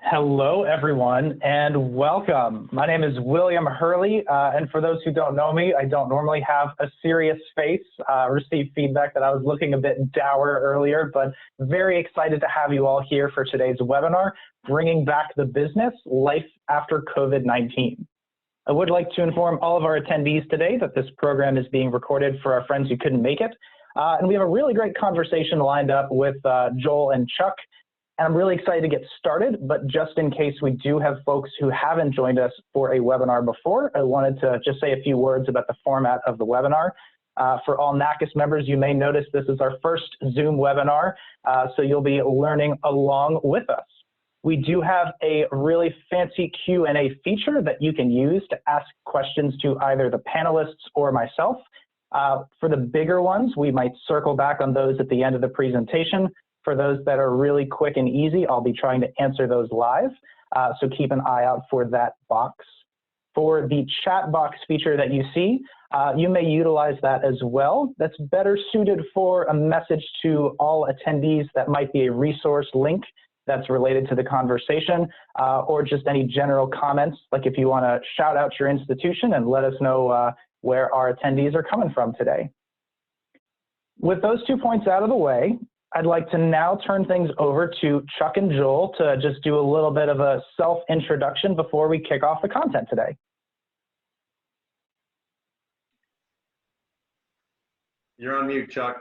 Hello, everyone, and welcome. My name is William Hurley, and for those who don't know me, I don't normally have a serious face. Received feedback that I was looking a bit dour earlier, but very excited to have you all here for today's webinar, Bringing Back the Business, Life After COVID-19. I would like to inform all of our attendees today that this program is being recorded for our friends who couldn't make it, and we have a really great conversation lined up with Joel and Chuck. And I'm really excited to get started, but just in case we do have folks who haven't joined us for a webinar before, I wanted to just say a few words about the format of the webinar. For all NACAS members, you may notice this is our first Zoom webinar, so you'll be learning along with us. We do have a really fancy Q&A feature that you can use to ask questions to either the panelists or myself. For the bigger ones, we might circle back on those at the end of the presentation. For those that are really quick and easy, I'll be trying to answer those live, so keep an eye out for that box. For the chat box feature that you see, you may utilize that as well. That's better suited for a message to all attendees that might be a resource link that's related to the conversation, or just any general comments, like if you want to shout out your institution and let us know where our attendees are coming from today. With those 2 points out of the way, I'd like to now turn things over to Chuck and Joel to just do a little bit of a self-introduction before we kick off the content today. You're on mute, Chuck.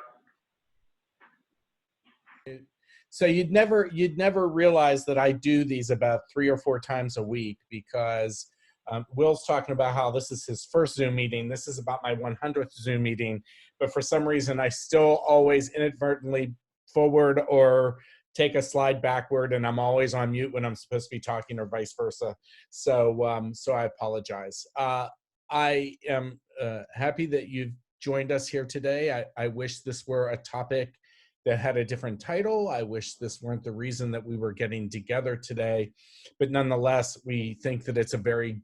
So you'd never realize that I do these about 3 or 4 times a week, because Will's talking about how this is his first Zoom meeting. This is about my 100th Zoom meeting, but for some reason I still always inadvertently forward or take a slide backward, and I'm always on mute when I'm supposed to be talking, or vice versa. So so I apologize. I am happy that you've joined us here today. I wish this were a topic that had a different title. I wish this weren't the reason that we were getting together today, but nonetheless, we think that it's a very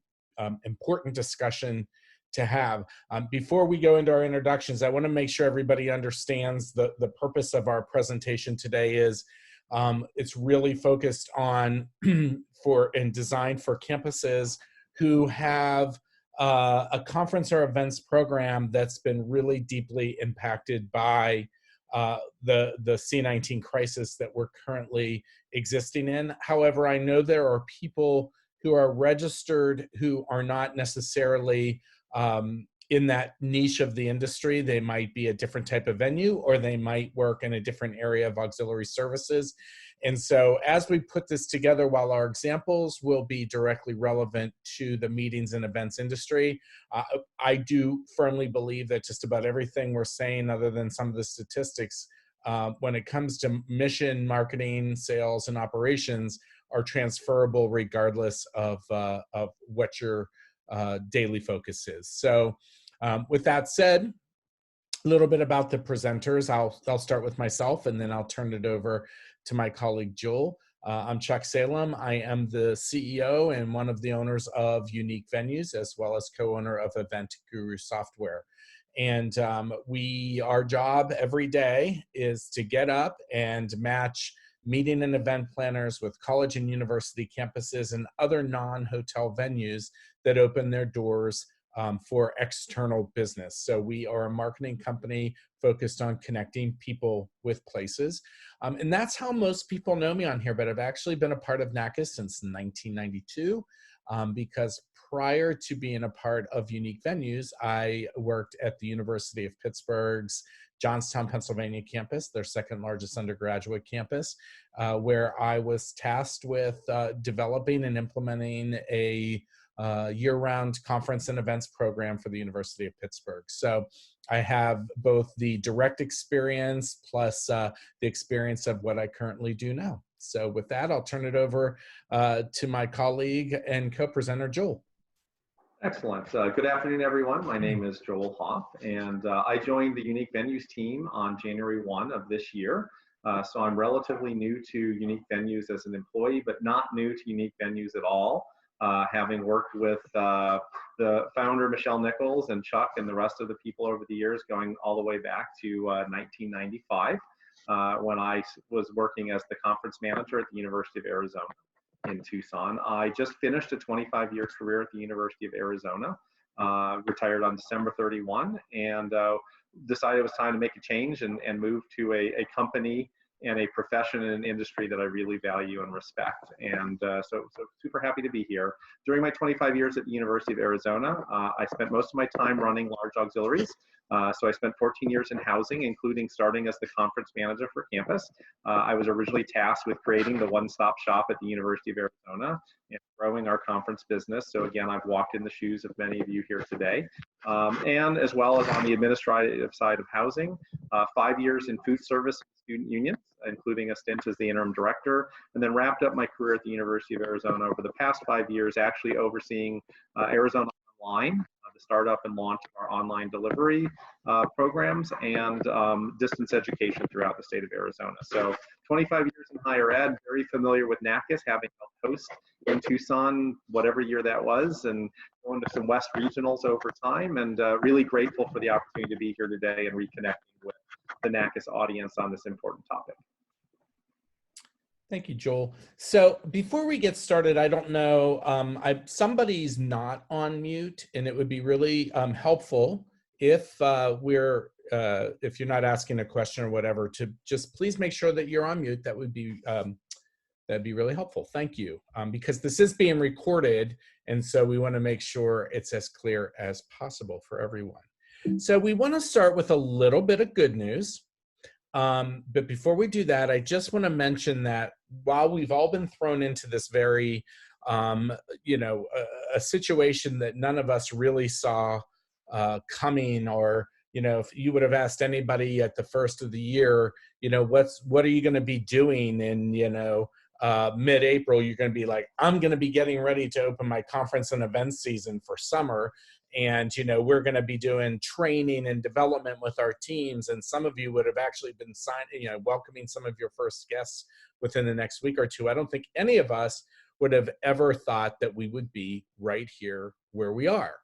important discussion to have. Before we go into our introductions, I want to make sure everybody understands the purpose of our presentation today is it's really focused on and designed for campuses who have a conference or events program that's been really deeply impacted by the C-19 crisis that we're currently existing in. However, I know there are people who are registered who are not necessarily in that niche of the industry. They might be a different type of venue, or they might work in a different area of auxiliary services. And so as we put this together, while our examples will be directly relevant to the meetings and events industry, I do firmly believe that just about everything we're saying, other than some of the statistics, when it comes to mission, marketing, sales, and operations, are transferable regardless of what your daily focus is. So with that said, a little bit about the presenters. I'll start with myself, and then I'll turn it over to my colleague Joel. I'm Chuck Salem. I am the CEO and one of the owners of Unique Venues, as well as co-owner of Event Guru Software. And our job every day is to get up and match meeting and event planners with college and university campuses and other non-hotel venues that open their doors for external business. So we are a marketing company focused on connecting people with places. And that's how most people know me on here, but I've actually been a part of NACAS since 1992, because prior to being a part of Unique Venues, I worked at the University of Pittsburgh's Johnstown, Pennsylvania campus, their second largest undergraduate campus, where I was tasked with developing and implementing a year-round conference and events program for the University of Pittsburgh. So I have both the direct experience plus the experience of what I currently do now. So with that, I'll turn it over to my colleague and co-presenter, Joel. Excellent. Good afternoon, everyone. My name is Joel Hoff, and I joined the Unique Venues team on January 1 of this year. So I'm relatively new to Unique Venues as an employee, but not new to Unique Venues at all. Having worked with the founder, Michelle Nichols, and Chuck, and the rest of the people over the years, going all the way back to 1995, when I was working as the conference manager at the University of Arizona. in Tucson. I just finished a 25-year career at the University of Arizona, retired on December 31, and decided it was time to make a change and move to a company and a profession and an industry that I really value and respect. And so super happy to be here. During my 25 years at the University of Arizona, I spent most of my time running large auxiliaries. So I spent 14 years in housing, including starting as the conference manager for campus. I was originally tasked with creating the one-stop shop at the University of Arizona and growing our conference business. So again, I've walked in the shoes of many of you here today. And as well as on the administrative side of housing, 5 years in food service student unions, including a stint as the interim director, and then wrapped up my career at the University of Arizona over the past 5 years, actually overseeing Arizona Online, the startup and launch of our online delivery programs, and distance education throughout the state of Arizona. So 25 years in higher ed, very familiar with NACAS, having helped host in Tucson, whatever year that was, and going to some West regionals over time, and really grateful for the opportunity to be here today and reconnecting with the NACAS audience on this important topic. Thank you, Joel. So before we get started, I don't know, somebody's not on mute, and it would be really helpful if if you're not asking a question or whatever, to just please make sure that you're on mute. That would be that'd be really helpful. Thank you, because this is being recorded, and so we want to make sure it's as clear as possible for everyone. So we want to start with a little bit of good news. But before we do that, I just want to mention that while we've all been thrown into this very, a situation that none of us really saw coming, or, if you would have asked anybody at the first of the year, what are you going to be doing in, mid-April, you're going to be like, I'm going to be getting ready to open my conference and event season for summer. And, we're going to be doing training and development with our teams. And some of you would have actually been welcoming some of your first guests within the next week or two. I don't think any of us would have ever thought that we would be right here where we are.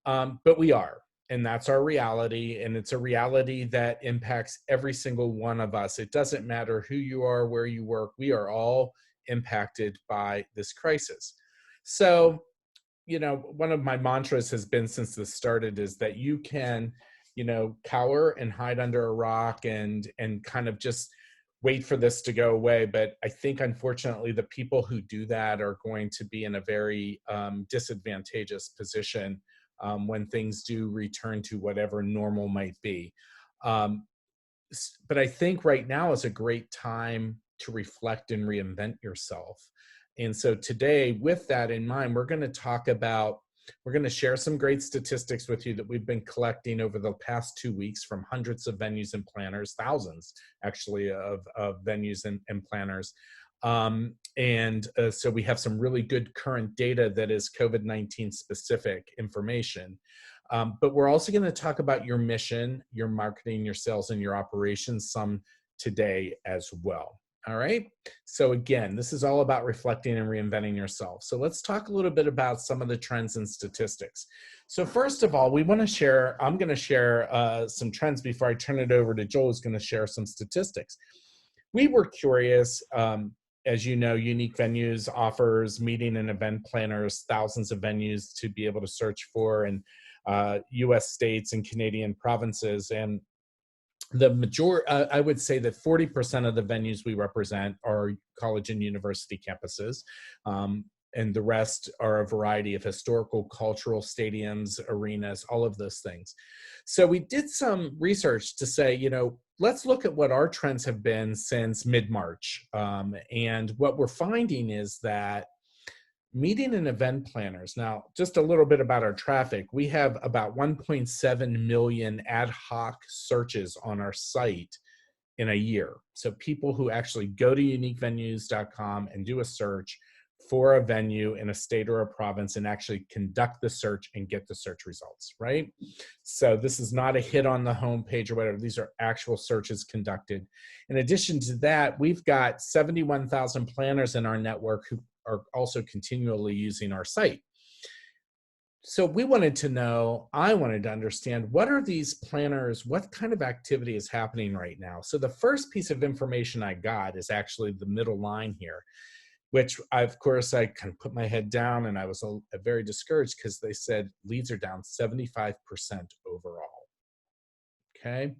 But we are. And that's our reality. And it's a reality that impacts every single one of us. It doesn't matter who you are, where you work. We are all impacted by this crisis. So, one of my mantras has been since this started is that you can, cower and hide under a rock and kind of just wait for this to go away. But I think, unfortunately, the people who do that are going to be in a very disadvantageous position when things do return to whatever normal might be. But I think right now is a great time to reflect and reinvent yourself. And so today, with that in mind, we're going to share some great statistics with you that we've been collecting over the past 2 weeks from hundreds of venues and planners, thousands actually of venues and planners. So we have some really good current data that is COVID-19 specific information. But we're also going to talk about your mission, your marketing, your sales, and your operations some today as well. All right. So again, this is all about reflecting and reinventing yourself. So let's talk a little bit about some of the trends and statistics. So first of all, I'm going to share some trends before I turn it over to Joel, who's going to share some statistics. We were curious, as you know, Unique Venues offers meeting and event planners thousands of venues to be able to search for in US states and Canadian provinces. And the majority, I would say that 40% of the venues we represent are college and university campuses, and the rest are a variety of historical, cultural, stadiums, arenas, all of those things. So we did some research to say, let's look at what our trends have been since mid-March. And what we're finding is that meeting and event planners, now just a little bit about our traffic, we have about 1.7 million ad hoc searches on our site in a year. So people who actually go to uniquevenues.com and do a search for a venue in a state or a province and actually conduct the search and get the search results, right? So this is not a hit on the homepage or whatever. These are actual searches conducted. In addition to that, we've got 71,000 planners in our network who are also continually using our site. So I wanted to understand, what are these planners, what kind of activity is happening right now? So the first piece of information I got is actually the middle line here. which of course I kind of put my head down, and I was very discouraged because they said leads are down 75% overall. Okay.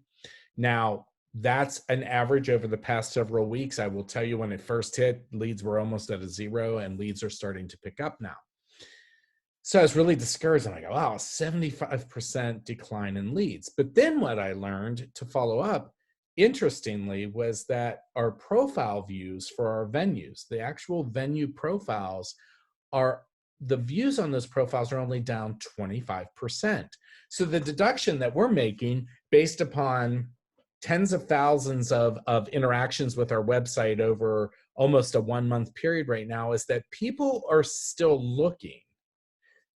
Now, that's an average over the past several weeks. I will tell you, when it first hit, leads were almost at a zero, and leads are starting to pick up now. So I was really discouraged, and I go, wow, 75% decline in leads. But then what I learned to follow up, interestingly, was that our profile views for our venues, the actual venue profiles, the views on those profiles are only down 25%. So the deduction that we're making based upon tens of thousands of interactions with our website over almost a 1 month period right now is that people are still looking.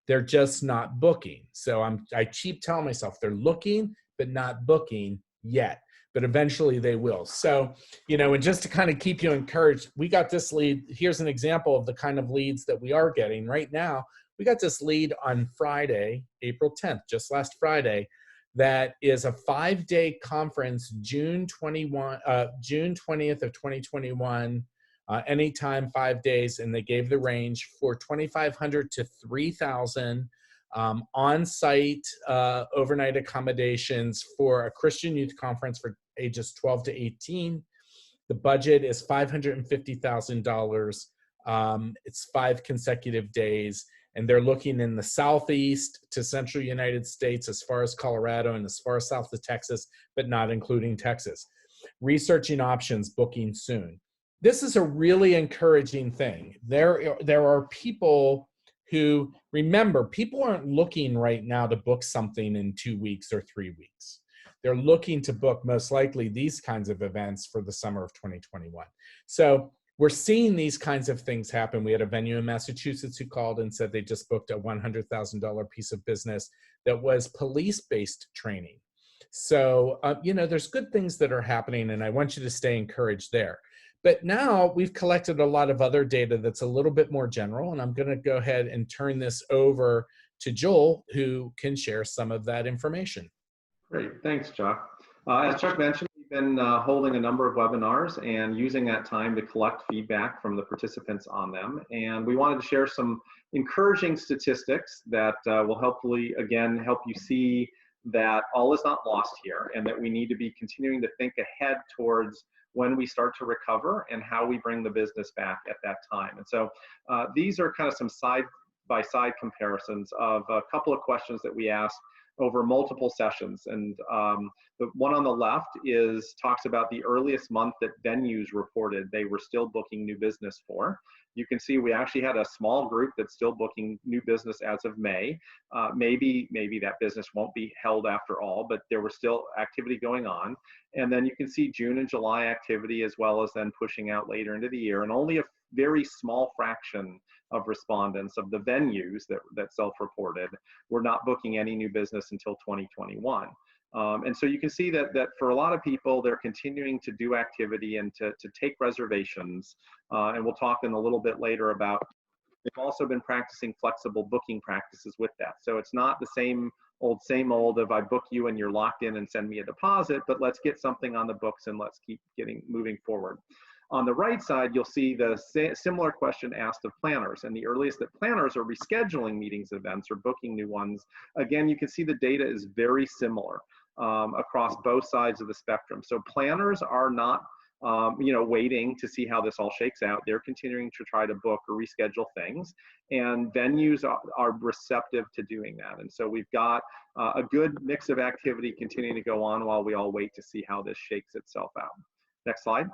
They're just not booking. So I keep telling myself they're looking, but not booking yet. But eventually they will. So, and just to kind of keep you encouraged, we got this lead. Here's an example of the kind of leads that we are getting right now. We got this lead on Friday, April 10th, just last Friday. That is a 5-day conference, June 20th of 2021. Anytime, 5 days, and they gave the range for 2,500 to 3,000 on-site overnight accommodations for a Christian youth conference for ages 12 to 18. The budget is $550,000. It's 5 consecutive days, and they're looking in the southeast to central United States, as far as Colorado and as far south to Texas, but not including Texas. Researching options, booking soon. This is a really encouraging thing. There are people who, remember, people aren't looking right now to book something in 2 weeks or 3 weeks. They're looking to book most likely these kinds of events for the summer of 2021. So we're seeing these kinds of things happen. We had a venue in Massachusetts who called and said they just booked a $100,000 piece of business that was police-based training. So, there's good things that are happening, and I want you to stay encouraged there. But now we've collected a lot of other data that's a little bit more general, and I'm going to go ahead and turn this over to Joel, who can share some of that information. Great, thanks, Chuck. As Chuck mentioned, we've been holding a number of webinars and using that time to collect feedback from the participants on them. And we wanted to share some encouraging statistics that will hopefully, again, help you see that all is not lost here, and that we need to be continuing to think ahead towards when we start to recover and how we bring the business back at that time. And so these are kind of some side-by-side comparisons of a couple of questions that we asked over multiple sessions. And the one on the left talks about the earliest month that venues reported they were still booking new business for. You can see we actually had a small group that's still booking new business as of May. Maybe that business won't be held after all, but there was still activity going on. And then you can see June and July activity, as well as then pushing out later into the year. And only a very small fraction of respondents of the venues that self-reported were not booking any new business until 2021. And so you can see that for a lot of people, they're continuing to do activity and to take reservations. And we'll talk in a little bit later about, they've also been practicing flexible booking practices with that. So it's not the same old of I book you and you're locked in and send me a deposit, but let's get something on the books and let's keep moving forward. On the right side, you'll see the similar question asked of planners, and the earliest that planners are rescheduling meetings, events, or booking new ones. Again, you can see the data is very similar across both sides of the spectrum. So planners are not waiting to see how this all shakes out. They're continuing to try to book or reschedule things, and venues are receptive to doing that. And so we've got a good mix of activity continuing to go on while we all wait to see how this shakes itself out. Next slide.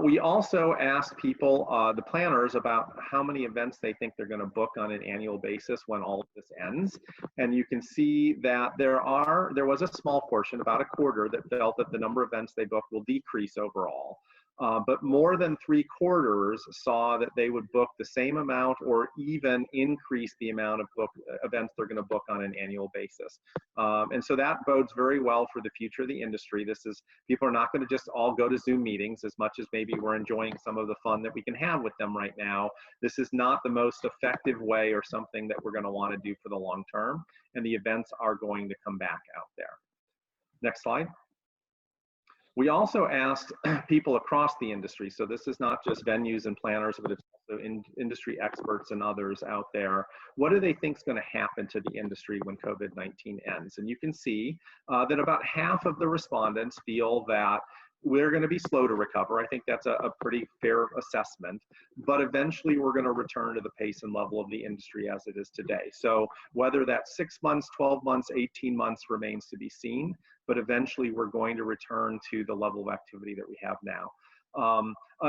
We also asked people, the planners, about how many events they think they're going to book on an annual basis when all of this ends. And you can see that there was a small portion, about a quarter, that felt that the number of events they book will decrease overall. But more than 3/4 saw that they would book the same amount or even increase the amount of events they're going to book on an annual basis. And so that bodes very well for the future of the industry. People are not going to just all go to Zoom meetings as much as maybe we're enjoying some of the fun that we can have with them right now. This is not the most effective way or something that we're going to want to do for the long term. And the events are going to come back out there. Next slide. We also asked people across the industry, so this is not just venues and planners, but it's also industry experts and others out there. What do they think is going to happen to the industry when COVID-19 ends? And you can see that about half of the respondents feel that we're going to be slow to recover. I think that's a pretty fair assessment, but eventually we're going to return to the pace and level of the industry as it is today. So whether that's 6 months, 12 months, 18 months remains to be seen, but eventually we're going to return to the level of activity that we have now.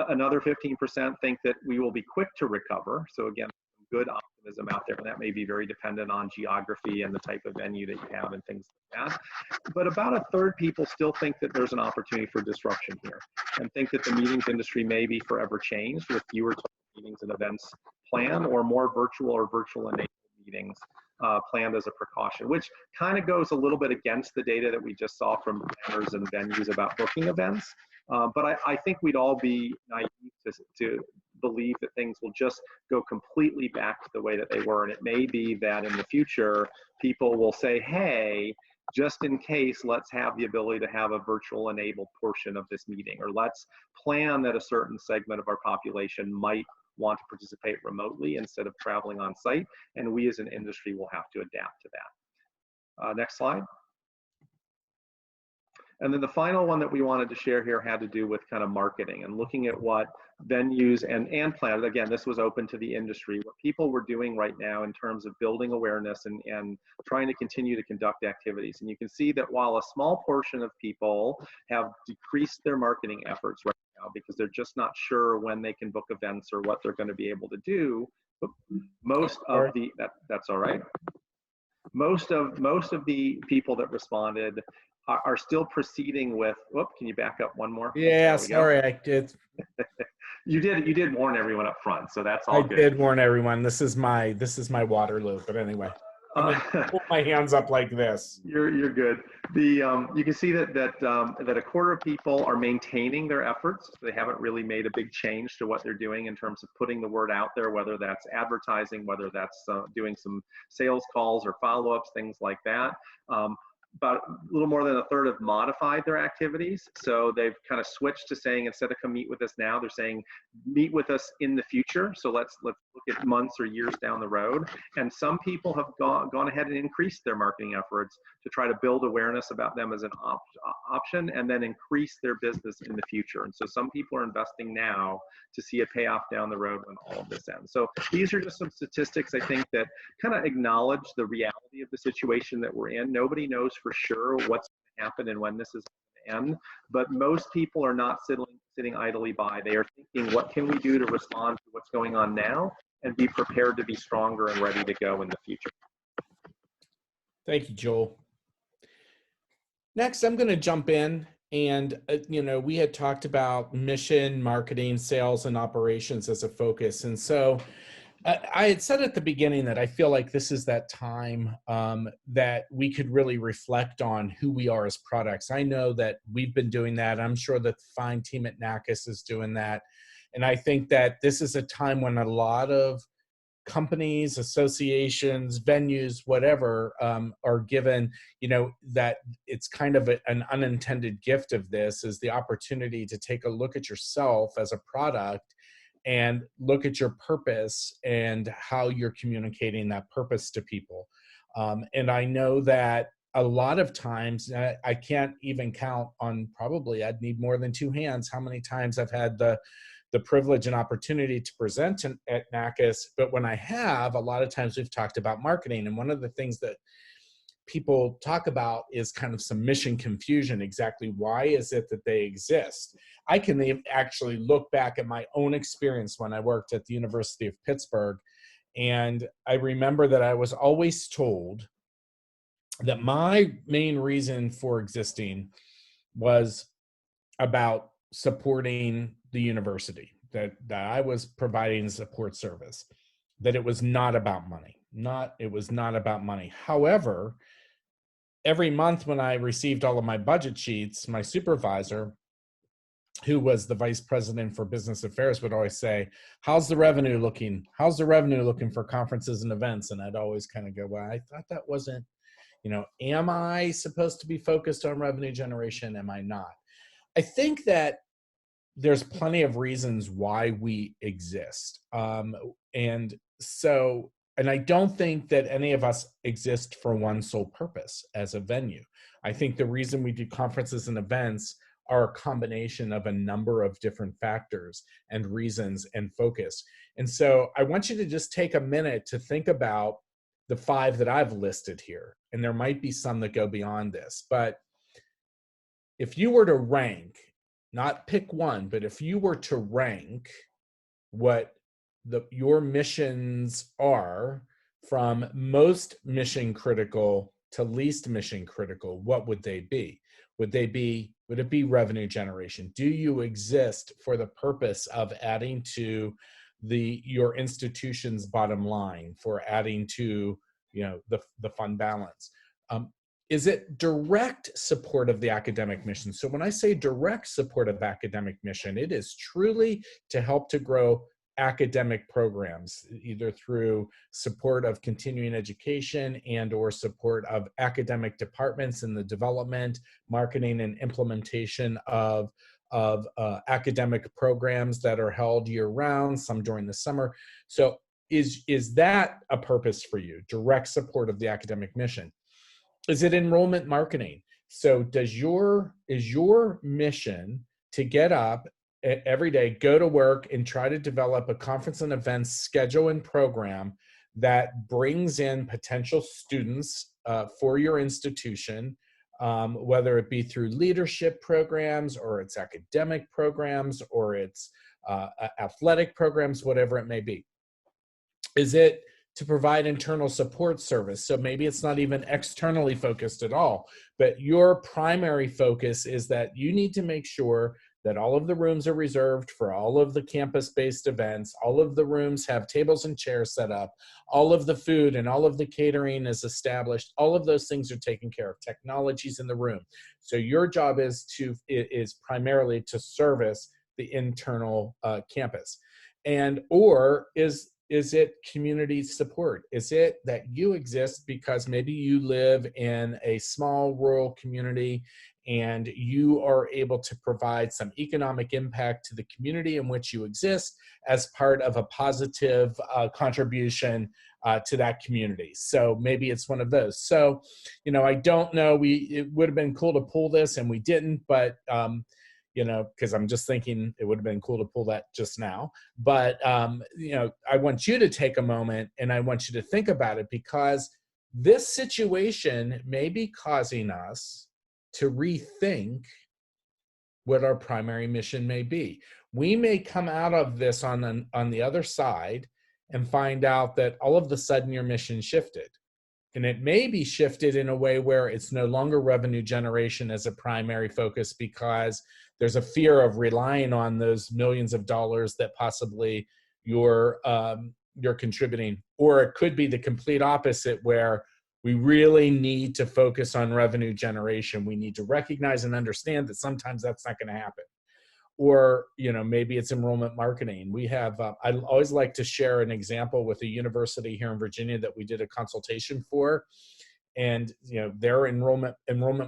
Another 15% think that we will be quick to recover. So again, good optimism out there, and that may be very dependent on geography and the type of venue that you have and things like that. But about a third people still think that there's an opportunity for disruption here and think that the meetings industry may be forever changed with fewer meetings and events planned or more virtual or virtual enabled meetings planned as a precaution, which kind of goes a little bit against the data that we just saw from planners and venues about booking events. But I think we'd all be naive to believe that things will just go completely back to the way that they were. And it may be that in the future, people will say, hey, just in case, let's have the ability to have a virtual enabled portion of this meeting, or let's plan that a certain segment of our population might want to participate remotely instead of traveling on site. And we as an industry will have to adapt to that. Next slide. And then the final one that we wanted to share here had to do with kind of marketing and looking at what venues and planners, again, this was open to the industry, what people were doing right now in terms of building awareness and trying to continue to conduct activities. And you can see that while a small portion of people have decreased their marketing efforts right now because they're just not sure when they can book events or what they're going to be able to do, most of the, that's all right. Most of the people that responded are still proceeding with, whoop, can you back up one more? Yeah, sorry, I did. You did warn everyone up front, so that's all good. I did warn everyone. This is my Waterloo, but anyway. I'm gonna put my hands up like this. You're good. You can see that a quarter of people are maintaining their efforts. They haven't really made a big change to what they're doing in terms of putting the word out there, whether that's advertising, whether that's doing some sales calls or follow-ups, things like that. About a little more than a third have modified their activities. So they've kind of switched to saying, instead of come meet with us now, they're saying, meet with us in the future. So let's look at months or years down the road. And some people have gone ahead and increased their marketing efforts to try to build awareness about them as an option and then increase their business in the future. And so some people are investing now to see a payoff down the road when all of this ends. So these are just some statistics, I think, that kind of acknowledge the reality of the situation that we're in. Nobody knows for sure what's going to happen and when this is going to end, but most people are not sitting idly by. They are thinking, what can we do to respond to what's going on now and be prepared to be stronger and ready to go in the future. Thank you, Joel. Next, I'm going to jump in and, we had talked about mission, marketing, sales, and operations as a focus. And so I had said at the beginning that I feel like this is that time that we could really reflect on who we are as products. I know that we've been doing that. I'm sure that the fine team at NACAS is doing that. And I think that this is a time when a lot of companies, associations, venues, whatever, are given, that it's kind of an unintended gift of this is the opportunity to take a look at yourself as a product and look at your purpose and how you're communicating that purpose to people. And I know that a lot of times, I can't even count on, probably I'd need more than 2 hands, how many times I've had the privilege and opportunity to present at NACAS. But when I have, a lot of times we've talked about marketing. And one of the things that people talk about is kind of some mission confusion. Exactly why is it that they exist? I can actually look back at my own experience when I worked at the University of Pittsburgh. And I remember that I was always told that my main reason for existing was about supporting the university, that I was providing support service, that it was not about money. It was not about money. However, every month when I received all of my budget sheets, my supervisor, who was the vice president for business affairs, would always say, how's the revenue looking? How's the revenue looking for conferences and events? And I'd always kind of go, well, I thought that wasn't, am I supposed to be focused on revenue generation? Am I not? I think that there's plenty of reasons why we exist. And I don't think that any of us exist for one sole purpose as a venue. I think the reason we do conferences and events are a combination of a number of different factors and reasons and focus. And so I want you to just take a minute to think about the 5 that I've listed here. And there might be some that go beyond this, but if you were to rank, not pick one, but if you were to rank what your missions are from most mission critical to least mission critical, what would they be? Would it be revenue generation? Do you exist for the purpose of adding to your institution's bottom line, for adding to the fund balance? Is it direct support of the academic mission? So when I say direct support of academic mission, it is truly to help to grow academic programs, either through support of continuing education and or support of academic departments in the development, marketing, and implementation of academic programs that are held year-round, some during the summer. So is that a purpose for you, direct support of the academic mission? Is it enrollment marketing? So is your mission to get up every day, go to work, and try to develop a conference and events schedule and program that brings in potential students for your institution, whether it be through leadership programs or its academic programs or its athletic programs, whatever it may be? Is it to provide internal support service? So maybe it's not even externally focused at all, but your primary focus is that you need to make sure that all of the rooms are reserved for all of the campus-based events, all of the rooms have tables and chairs set up, all of the food and all of the catering is established, all of those things are taken care of, technology's in the room. So your job is primarily to service the internal campus. Or is it community support? Is it that you exist because maybe you live in a small rural community and you are able to provide some economic impact to the community in which you exist as part of a positive contribution to that community? So maybe it's one of those. So, I don't know, it would have been cool to pull this and we didn't, but because I'm just thinking it would have been cool to pull that just now. But, I want you to take a moment and I want you to think about it, because this situation may be causing us to rethink what our primary mission may be. We may come out of this on the other side and find out that all of a sudden your mission shifted. And it may be shifted in a way where it's no longer revenue generation as a primary focus because there's a fear of relying on those millions of dollars that possibly you're contributing. Or it could be the complete opposite, where we really need to focus on revenue generation. We need to recognize and understand that sometimes that's not going to happen. Or, maybe it's enrollment marketing. We have, I always like to share an example with a university here in Virginia that we did a consultation for. And, their enrollment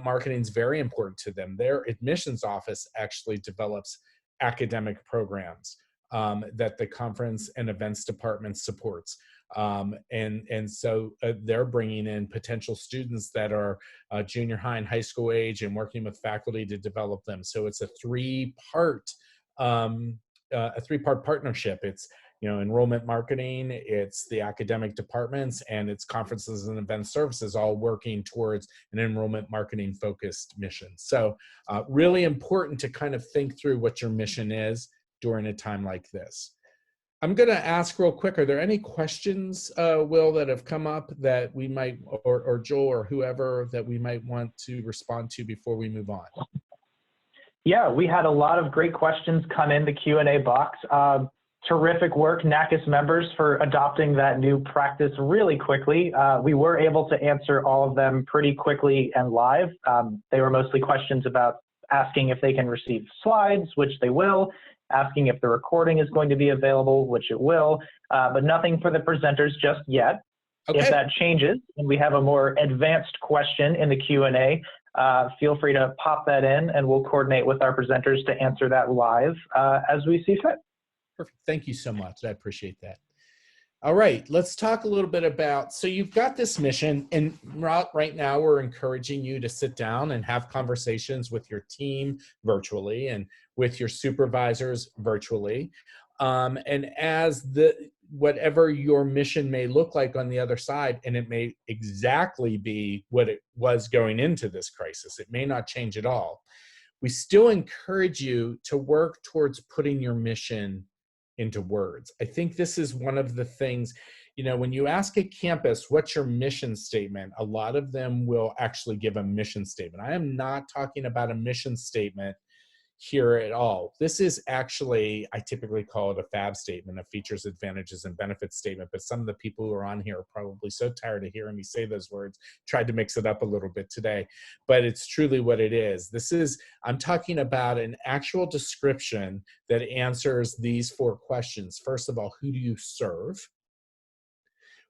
marketing is very important to them. Their admissions office actually develops academic programs that the conference and events department supports. And so they're bringing in potential students that are junior high and high school age and working with faculty to develop them. So it's a three-part partnership. It's enrollment marketing, it's the academic departments, and it's conferences and event services, all working towards an enrollment marketing focused mission. So really important to kind of think through what your mission is during a time like this. I'm going to ask real quick, are there any questions, Will, that have come up that we might, or Joel or whoever, that we might want to respond to before we move on? Yeah, we had a lot of great questions come in the Q&A box. Terrific work, NACAS members, for adopting that new practice really quickly. We were able to answer all of them pretty quickly and live. They were mostly questions about asking if they can receive slides, which they will, asking if the recording is going to be available, which it will, but nothing for the presenters just yet. Okay. If that changes and we have a more advanced question in the Q&A, feel free to pop that in and we'll coordinate with our presenters to answer that live as we see fit. Perfect. Thank you so much. I appreciate that. All right, let's talk a little bit about, so you've got this mission, and right now we're encouraging you to sit down and have conversations with your team virtually and with your supervisors virtually. And as whatever your mission may look like on the other side, and it may exactly be what it was going into this crisis, it may not change at all. We still encourage you to work towards putting your mission into words. I think this is one of the things, when you ask a campus, what's your mission statement? A lot of them will actually give a mission statement. I am not talking about a mission statement here at all. This is actually, I typically call it a FAB statement, a features, advantages, and benefits statement, but some of the people who are on here are probably so tired of hearing me say those words, tried to mix it up a little bit today, but it's truly what it is. I'm talking about an actual description that answers these 4 questions. First of all, who do you serve?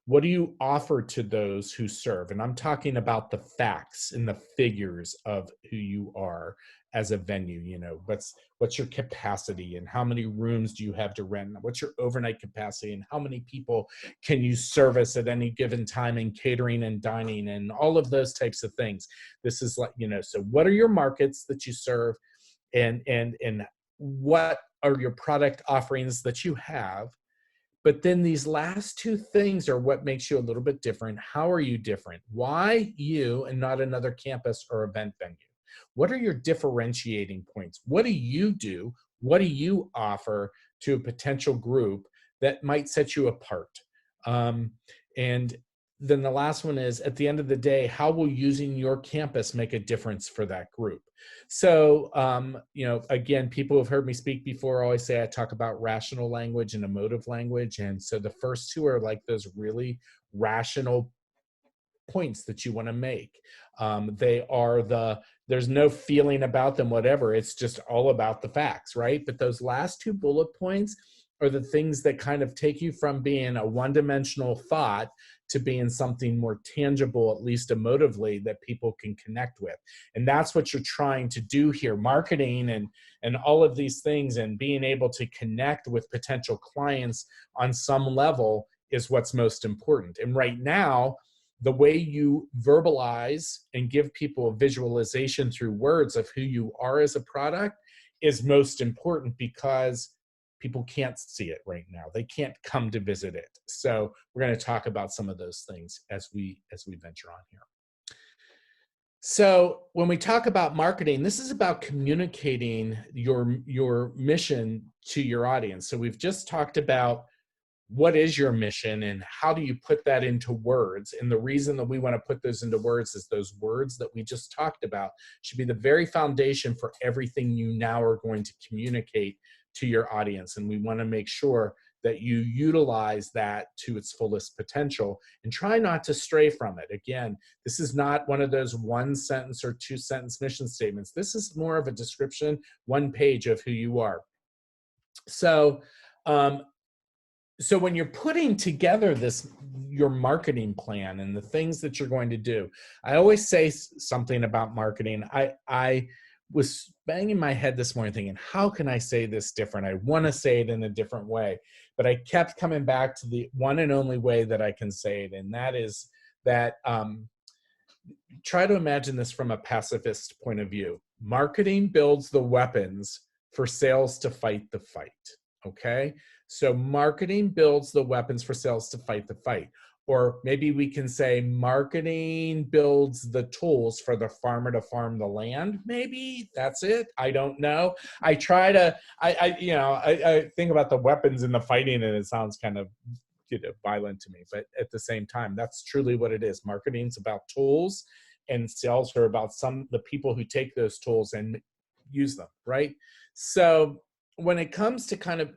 What do you offer to those who serve? And I'm talking about the facts and the figures of who you are as a venue. What's your capacity and how many rooms do you have to rent? What's your overnight capacity and how many people can you service at any given time in catering and dining and all of those types of things. This is like, so what are your markets that you serve, and what are your product offerings that you have? But then these last 2 things are what makes you a little bit different. How are you different? Why you and not another campus or event venue? What are your differentiating points? What do you do? What do you offer to a potential group that might set you apart? And then the last one is, at the end of the day, how will using your campus make a difference for that group? So, again, people who have heard me speak before always say I talk about rational language and emotive language. And so the first 2 are like those really rational points that you want to make. There's no feeling about them, whatever. It's just all about the facts, right? But those last 2 bullet points are the things that kind of take you from being a one-dimensional thought to being something more tangible, at least emotively, that people can connect with. And that's what you're trying to do here. Marketing and all of these things and being able to connect with potential clients on some level is what's most important. And right now, the way you verbalize and give people a visualization through words of who you are as a product is most important, because people can't see it right now. They can't come to visit it. So we're going to talk about some of those things as we venture on here. So when we talk about marketing, this is about communicating your mission to your audience. So we've just talked about what is your mission and how do you put that into words. And the reason that we want to put those into words is those words that we just talked about should be the very foundation for everything you now are going to communicate to your audience. And we want to make sure that you utilize that to its fullest potential and try not to stray from it. Again, this is not one of those 1-sentence or 2-sentence mission statements. This is more of a description, 1 page of who you are. So when you're putting together your marketing plan and the things that you're going to do, I always say something about marketing. I was banging my head this morning thinking, how can I say this different? I want to say it in a different way, but I kept coming back to the one and only way that I can say it. And that is that try to imagine this from a pacifist point of view. Marketing builds the weapons for sales to fight the fight. Okay. So marketing builds the weapons for sales to fight the fight. Or maybe we can say marketing builds the tools for the farmer to farm the land. Maybe that's it. I don't know. I think about the weapons in the fighting and it sounds kind of violent to me, but at the same time, that's truly what it is. Marketing's about tools and sales are about the people who take those tools and use them, right? So when it comes to kind of,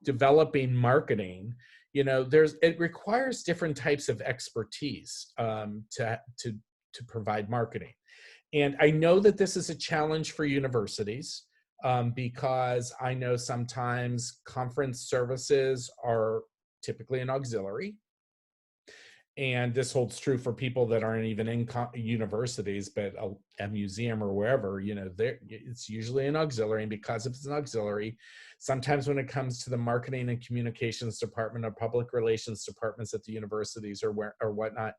developing marketing, it requires different types of expertise to provide marketing. And I know that this is a challenge for universities because I know sometimes conference services are typically an auxiliary. And this holds true for people that aren't even in universities, but a museum or wherever, it's usually an auxiliary. And because it's an auxiliary, sometimes when it comes to the marketing and communications department or public relations departments at the universities or whatnot,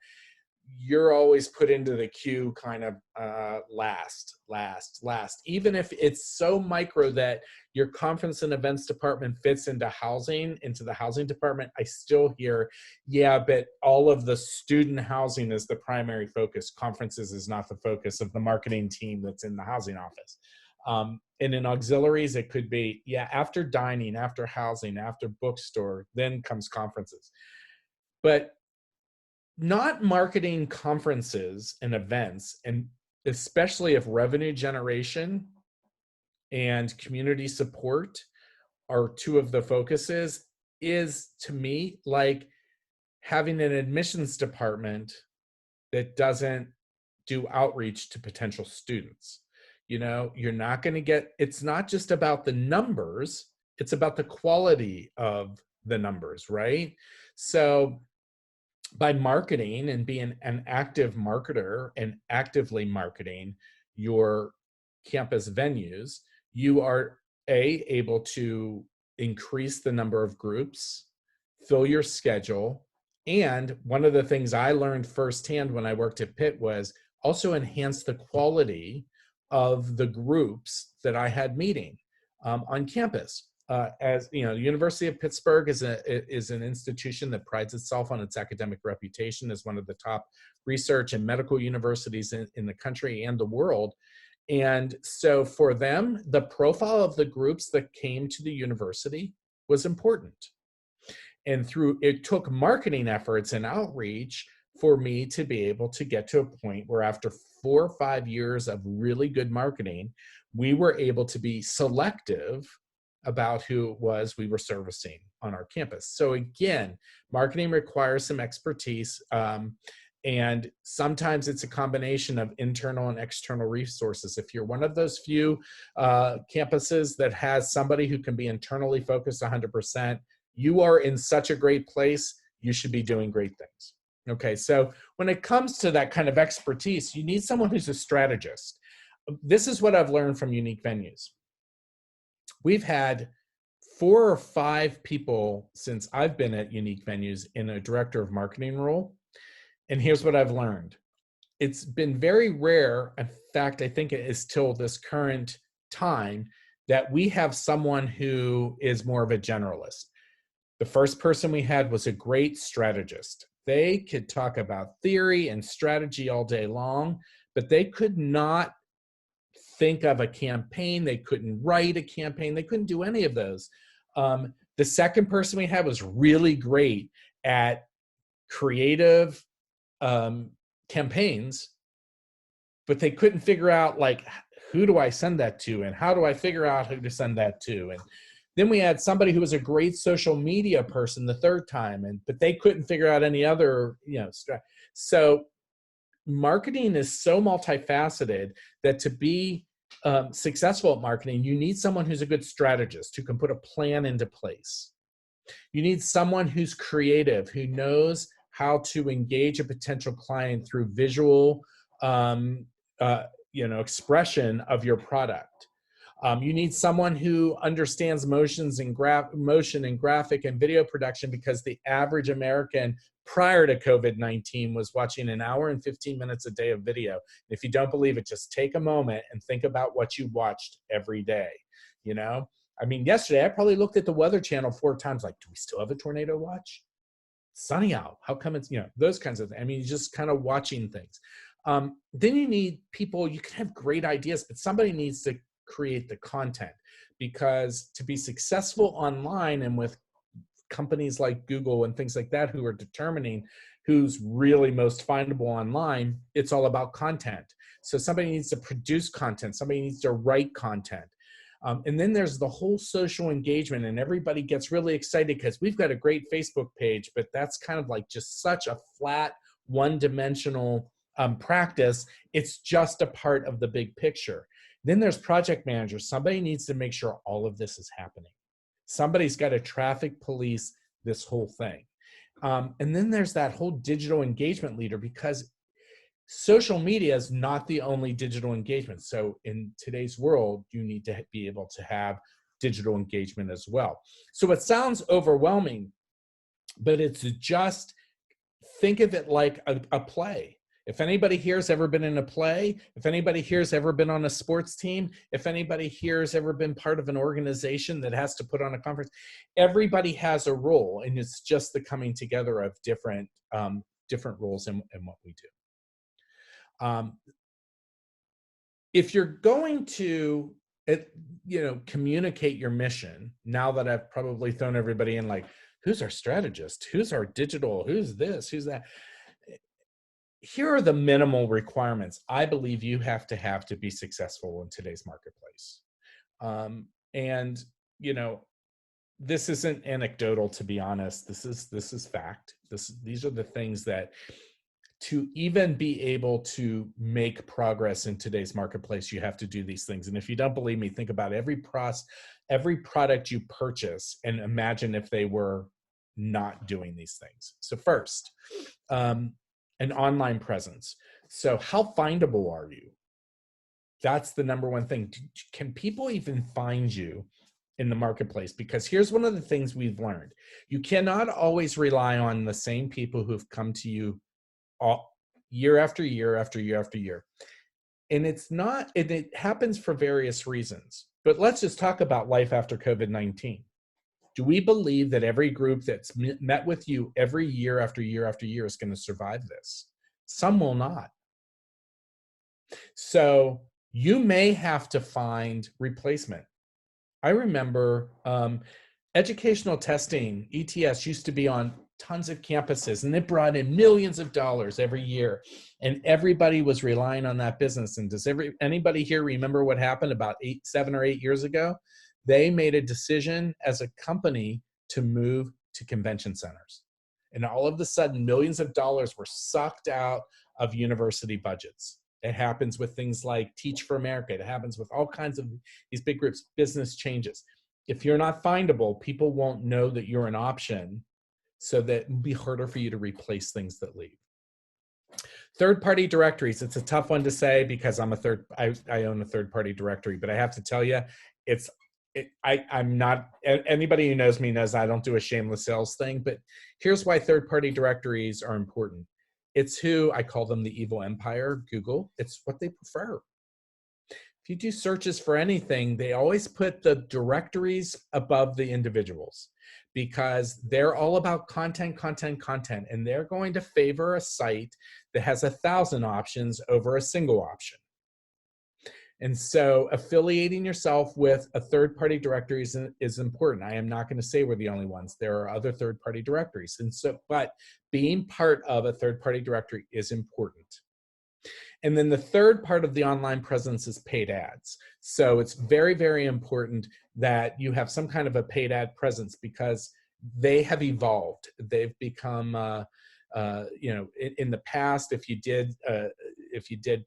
you're always put into the queue kind of last. Even if it's so micro that your conference and events department fits into the housing department, I still hear, yeah, but all of the student housing is the primary focus. Conferences is not the focus of the marketing team that's in the housing office. And in auxiliaries, it could be, yeah, after dining, after housing, after bookstore, then comes conferences. But not marketing conferences and events, and especially if revenue generation and community support are two of the focuses, is to me like having an admissions department that doesn't do outreach to potential students. You're not going to get, it's not just about the numbers, it's about the quality of the numbers, right? So by marketing and being an active marketer and actively marketing your campus venues, you are able to increase the number of groups, fill your schedule. And one of the things I learned firsthand when I worked at Pitt was also enhance the quality of the groups that I had meeting on campus. As you know, the University of Pittsburgh is an institution that prides itself on its academic reputation as one of the top research and medical universities in the country and the world. And so for them, the profile of the groups that came to the university was important. And it took marketing efforts and outreach for me to be able to get to a point where after 4 or 5 years of really good marketing, we were able to be selective about who it was we were servicing on our campus. So again, marketing requires some expertise, and sometimes it's a combination of internal and external resources. If you're one of those few campuses that has somebody who can be internally focused 100%, you are in such a great place, you should be doing great things. Okay, so when it comes to that kind of expertise, you need someone who's a strategist. This is what I've learned from Unique Venues. We've had 4 or 5 people since I've been at Unique Venues in a director of marketing role. And here's what I've learned. It's been very rare. In fact, I think it is till this current time that we have someone who is more of a generalist. The first person we had was a great strategist. They could talk about theory and strategy all day long, but they could not think of a campaign. They couldn't write a campaign. They couldn't do any of those. The second person we had was really great at creative campaigns, but they couldn't figure out, like, who do I send that to? And how do I figure out who to send that to? And then we had somebody who was a great social media person the third time, but they couldn't figure out any other, so marketing is so multifaceted that to be successful at marketing, you need someone who's a good strategist, who can put a plan into place. You need someone who's creative, who knows how to engage a potential client through visual, expression of your product. You need someone who understands motion and graphic and video production, because the average American prior to COVID-19 was watching an hour and 15 minutes a day of video. If you don't believe it, just take a moment and think about what you watched every day. Yesterday I probably looked at the Weather Channel 4 times, like, do we still have a tornado watch? Sunny out. How come it's, those kinds of things. Just kind of watching things. Then you need people, you can have great ideas, but somebody needs to create the content, because to be successful online and with companies like Google and things like that who are determining who's really most findable online, it's all about content. So somebody needs to produce content, somebody needs to write content. And then there's the whole social engagement, and everybody gets really excited because we've got a great Facebook page, but that's kind of like just such a flat, one-dimensional practice. It's just a part of the big picture. Then there's project managers. Somebody needs to make sure all of this is happening. Somebody's got to traffic police this whole thing. And then there's that whole digital engagement leader, because social media is not the only digital engagement. So in today's world, you need to be able to have digital engagement as well. So it sounds overwhelming, but it's just, think of it like a play. If anybody here has ever been in a play, if anybody here has ever been on a sports team, if anybody here has ever been part of an organization that has to put on a conference, everybody has a role, and it's just the coming together of different roles in what we do. If you're going to communicate your mission, now that I've probably thrown everybody in, like, who's our strategist? Who's our digital? Who's this? Who's that? Here are the minimal requirements I believe you have to be successful in today's marketplace. And, this isn't anecdotal, to be honest. This is fact. These are the things that, to even be able to make progress in today's marketplace, you have to do these things. And if you don't believe me, think about every product you purchase and imagine if they were not doing these things. So first, an online presence. So how findable are you? That's the number one thing. Can people even find you in the marketplace? Because here's one of the things we've learned. You cannot always rely on the same people who've come to you year after year after year after year. And it happens for various reasons. But let's just talk about life after COVID-19. Do we believe that every group that's met with you every year after year after year is going to survive this? Some will not. So you may have to find replacement. I remember educational testing, ETS, used to be on tons of campuses, and it brought in millions of dollars every year, and everybody was relying on that business. And does anybody here remember what happened about 7 or 8 years ago? They made a decision as a company to move to convention centers. And all of a sudden, millions of dollars were sucked out of university budgets. It happens with things like Teach for America. It happens with all kinds of these big groups. Business changes. If you're not findable, people won't know that you're an option, so that it'll be harder for you to replace things that leave. Third-party directories. It's a tough one to say because I own a third-party directory, but I have to tell you, I'm not, anybody who knows me knows I don't do a shameless sales thing, but here's why third-party directories are important. It's who, I call them the evil empire, Google. It's what they prefer. If you do searches for anything, they always put the directories above the individuals because they're all about content, and they're going to favor a site that has 1,000 options over a single option. And so affiliating yourself with a third-party directory is important. I am not going to say we're the only ones. There are other third-party directories. And so, but being part of a third-party directory is important. And then the third part of the online presence is paid ads. So it's very, very important that you have some kind of a paid ad presence because they have evolved. They've become, in the past, if you did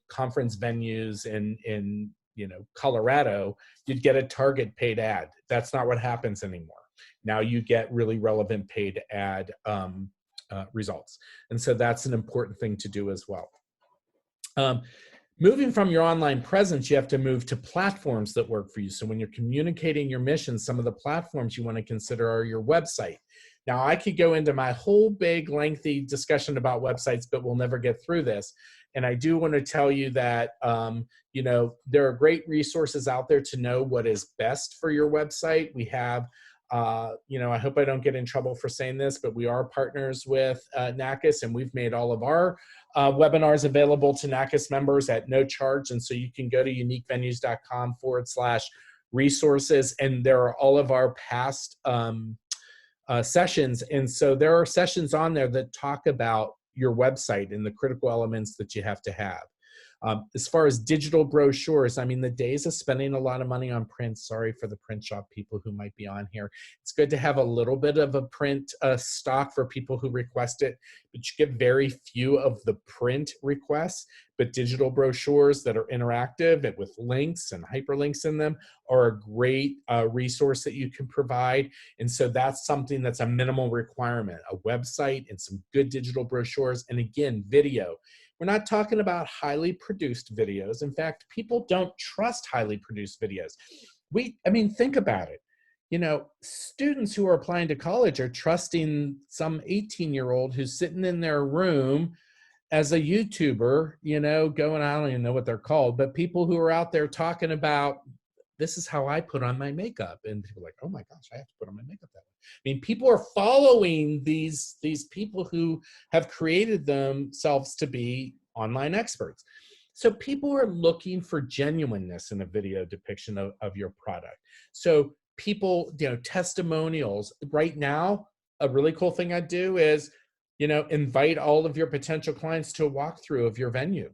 conference venues in Colorado, you'd get a Target paid ad. That's not what happens anymore. Now you get really relevant paid ad results. And so that's an important thing to do as well. Moving from your online presence, you have to move to platforms that work for you. So when you're communicating your mission, some of the platforms you want to consider are your website. Now, I could go into my whole big, lengthy discussion about websites, but we'll never get through this. And I do want to tell you that, there are great resources out there to know what is best for your website. We have, I hope I don't get in trouble for saying this, but we are partners with NACAS, and we've made all of our webinars available to NACAS members at no charge. And so you can go to uniquevenues.com/resources, and there are all of our past sessions. And so there are sessions on there that talk about your website and the critical elements that you have to have. As far as digital brochures, I mean, the days of spending a lot of money on print, sorry for the print shop people who might be on here. It's good to have a little bit of a print stock for people who request it, but you get very few of the print requests. But digital brochures that are interactive and with links and hyperlinks in them are a great resource that you can provide. And so that's something that's a minimal requirement, a website and some good digital brochures. And again, video. We're not talking about highly produced videos. In fact, people don't trust highly produced videos. I mean, think about it. You know, students who are applying to college are trusting some 18-year-old who's sitting in their room as a YouTuber, you know, going, I don't even know what they're called, but people who are out there talking about, this is how I put on my makeup. And people are like, oh my gosh, I have to put on my makeup that way. I mean, people are following these people who have created themselves to be online experts. So people are looking for genuineness in a video depiction of your product. So people, you know, testimonials. Right now, a really cool thing I do is, you know, invite all of your potential clients to a walkthrough of your venue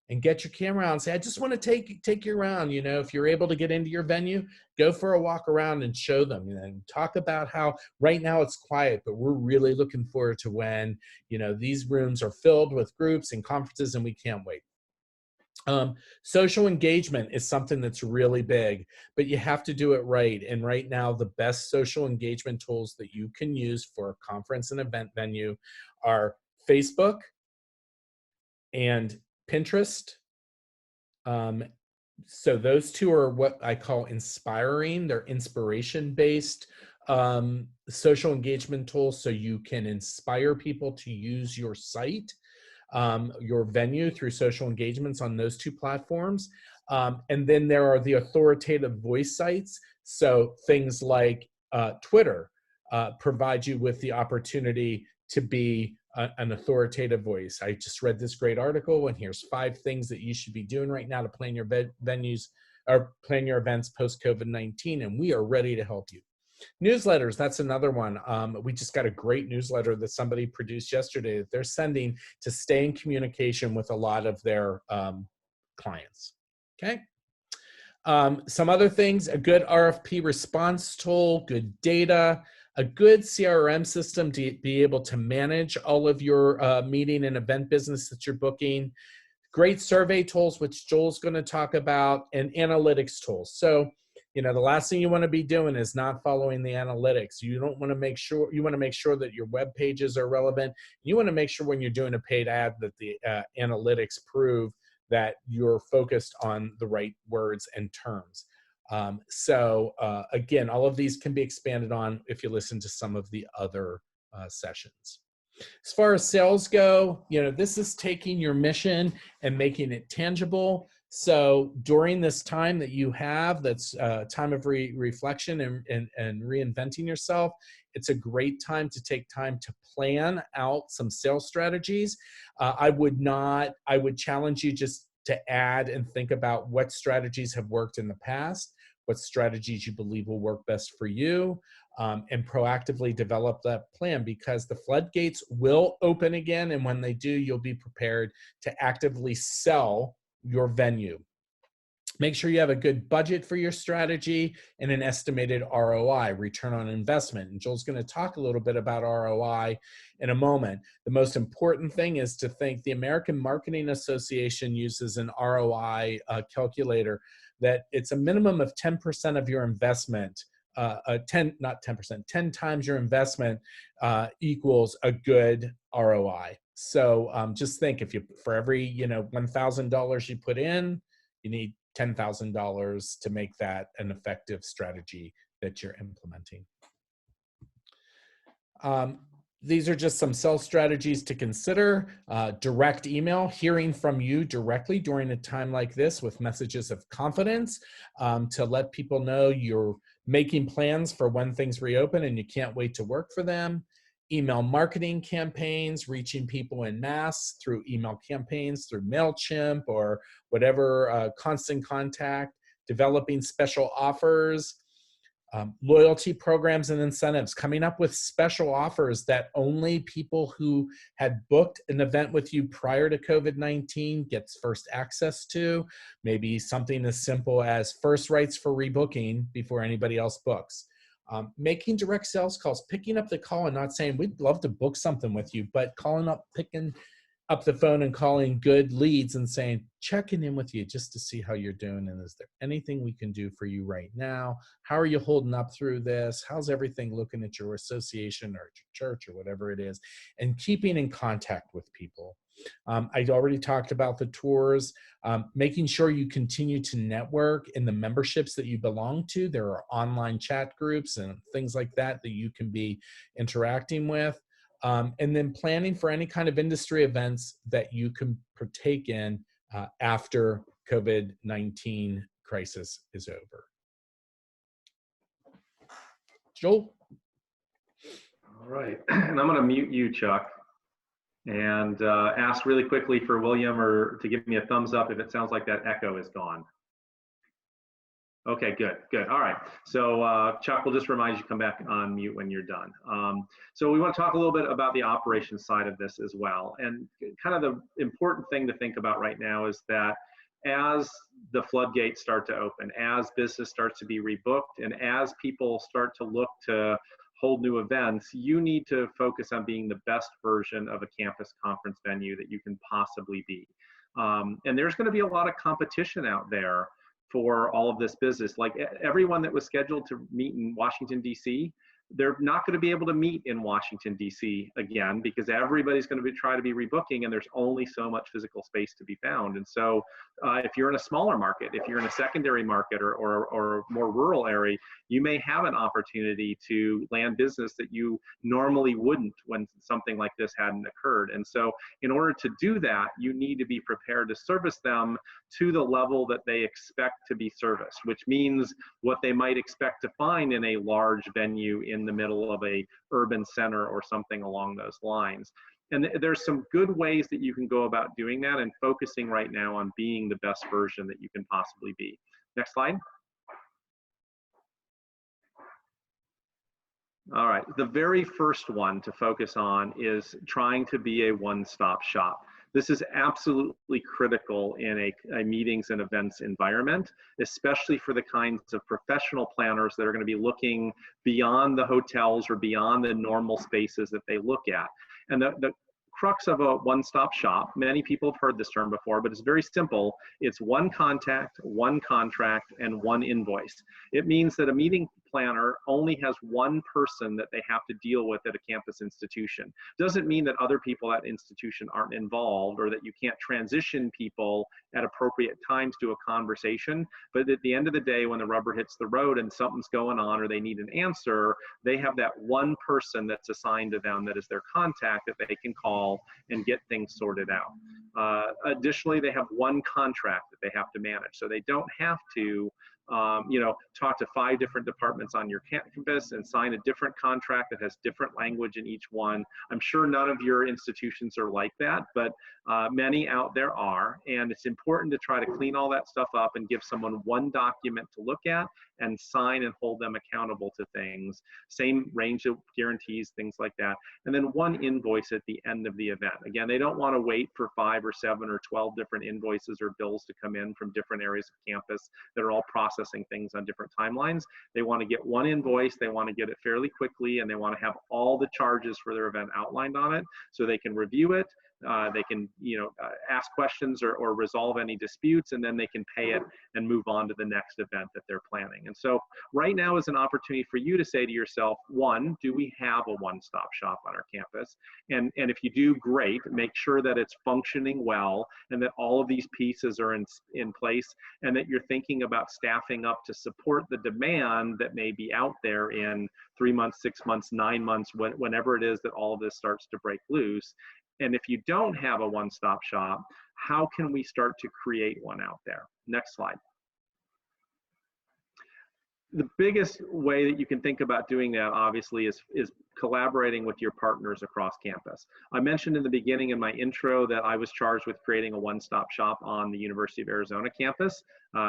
and get your camera out and say, I just want to take you around. You know, if you're able to get into your venue, go for a walk around and show them, and talk about how right now it's quiet, but we're really looking forward to when, you know, these rooms are filled with groups and conferences, and we can't wait. Social engagement is something that's really big, but you have to do it right. And right now, the best social engagement tools that you can use for a conference and event venue are Facebook and Pinterest. So those two are what I call inspiring. They're inspiration-based social engagement tools, so you can inspire people to use your site, your venue, through social engagements on those two platforms. And then there are the authoritative voice sites. So things like Twitter provide you with the opportunity to be an authoritative voice. I just read this great article, and here's 5 things that you should be doing right now to plan your venues or plan your events post COVID-19, and we are ready to help you. Newsletters, that's another one. We just got a great newsletter that somebody produced yesterday that they're sending to stay in communication with a lot of their clients. Okay. Some other things, a good RFP response tool, good data, a good CRM system to be able to manage all of your meeting and event business that you're booking, great survey tools, which Joel's going to talk about, and analytics tools. So, you know, the last thing you want to be doing is not following the analytics. You want to make sure that your web pages are relevant. You want to make sure when you're doing a paid ad that the analytics prove that you're focused on the right words and terms. Again, all of these can be expanded on if you listen to some of the other sessions. As far as sales go, you know, this is taking your mission and making it tangible. So during this time that you have, that's time of reflection and reinventing yourself, it's a great time to take time to plan out some sales strategies. I would challenge you just to add and think about what strategies have worked in the past, what strategies you believe will work best for you, and proactively develop that plan, because the floodgates will open again. And when they do, you'll be prepared to actively sell your venue. Make sure you have a good budget for your strategy and an estimated ROI, return on investment. And Joel's going to talk a little bit about ROI in a moment. The most important thing is to think the American Marketing Association uses an ROI calculator that it's a minimum of 10% of your investment. 10 times your investment equals a good ROI. So just think, for every $1,000 you put in, you need $10,000 to make that an effective strategy that you're implementing. These are just some sales strategies to consider. Direct email, hearing from you directly during a time like this with messages of confidence to let people know you're making plans for when things reopen and you can't wait to work for them. Email marketing campaigns, reaching people in mass through email campaigns, through MailChimp or whatever, constant contact, developing special offers. Loyalty programs and incentives, coming up with special offers that only people who had booked an event with you prior to COVID-19 gets first access to. Maybe something as simple as first rights for rebooking before anybody else books. Making direct sales calls, picking up the call and not saying, we'd love to book something with you, but calling up, picking up the phone and calling good leads and saying, checking in with you just to see how you're doing. And is there anything we can do for you right now? How are you holding up through this? How's everything looking at your association or at your church or whatever it is? And keeping in contact with people. I already talked about the tours, making sure you continue to network in the memberships that you belong to. There are online chat groups and things like that that you can be interacting with. And then planning for any kind of industry events that you can partake in after COVID-19 crisis is over. Joel? All right, and I'm going to mute you, Chuck, and ask really quickly for William or to give me a thumbs up if it sounds like that echo is gone. Okay, good, good. All right. So Chuck, we'll just remind you to come back on mute when you're done. So we want to talk a little bit about the operations side of this as well. And kind of the important thing to think about right now is that as the floodgates start to open, as business starts to be rebooked, and as people start to look to hold new events, you need to focus on being the best version of a campus conference venue that you can possibly be. And there's going to be a lot of competition out there for all of this business. Like everyone that was scheduled to meet in Washington, D.C., they're not going to be able to meet in Washington, D.C. again, because everybody's going to try to be rebooking, and there's only so much physical space to be found. And so if you're in a smaller market, if you're in a secondary market or more rural area, you may have an opportunity to land business that you normally wouldn't when something like this hadn't occurred. And so in order to do that, you need to be prepared to service them to the level that they expect to be serviced, which means what they might expect to find in a large venue in the middle of a urban center or something along those lines. And there's some good ways that you can go about doing that and focusing right now on being the best version that you can possibly be. Next slide. All right, the very first one to focus on is trying to be a one-stop shop. This is absolutely critical in a meetings and events environment, especially for the kinds of professional planners that are going to be looking beyond the hotels or beyond the normal spaces that they look at. And the crux of a one-stop shop, many people have heard this term before, but it's very simple. It's one contact, one contract, and one invoice. It means that a meeting planner only has one person that they have to deal with at a campus institution. Doesn't mean that other people at institution aren't involved or that you can't transition people at appropriate times to a conversation, but at the end of the day, when the rubber hits the road and something's going on or they need an answer, they have that one person that's assigned to them that is their contact that they can call and get things sorted out. Additionally, they have one contract that they have to manage, so they don't have to talk to 5 different departments on your campus and sign a different contract that has different language in each one. I'm sure none of your institutions are like that, but many out there are, and it's important to try to clean all that stuff up and give someone one document to look at and sign and hold them accountable to things. Same range of guarantees, things like that. And then one invoice at the end of the event. Again, they don't want to wait for 5 or 7 or 12 different invoices or bills to come in from different areas of campus that are all processing things on different timelines. They want to get one invoice, they want to get it fairly quickly, and they want to have all the charges for their event outlined on it so they can review it. They can ask questions or resolve any disputes, and then they can pay it and move on to the next event that they're planning. And so right now is an opportunity for you to say to yourself, one, do we have a one-stop shop on our campus? And if you do, great. Make sure that it's functioning well and that all of these pieces are in place and that you're thinking about staffing up to support the demand that may be out there in 3 months, 6 months, 9 months, whenever it is that all of this starts to break loose. And if you don't have a one-stop shop, how can we start to create one out there? Next slide. the biggest way that you can think about doing that, obviously, is collaborating with your partners across campus. I mentioned in the beginning in my intro that I was charged with creating a one-stop shop on the University of Arizona campus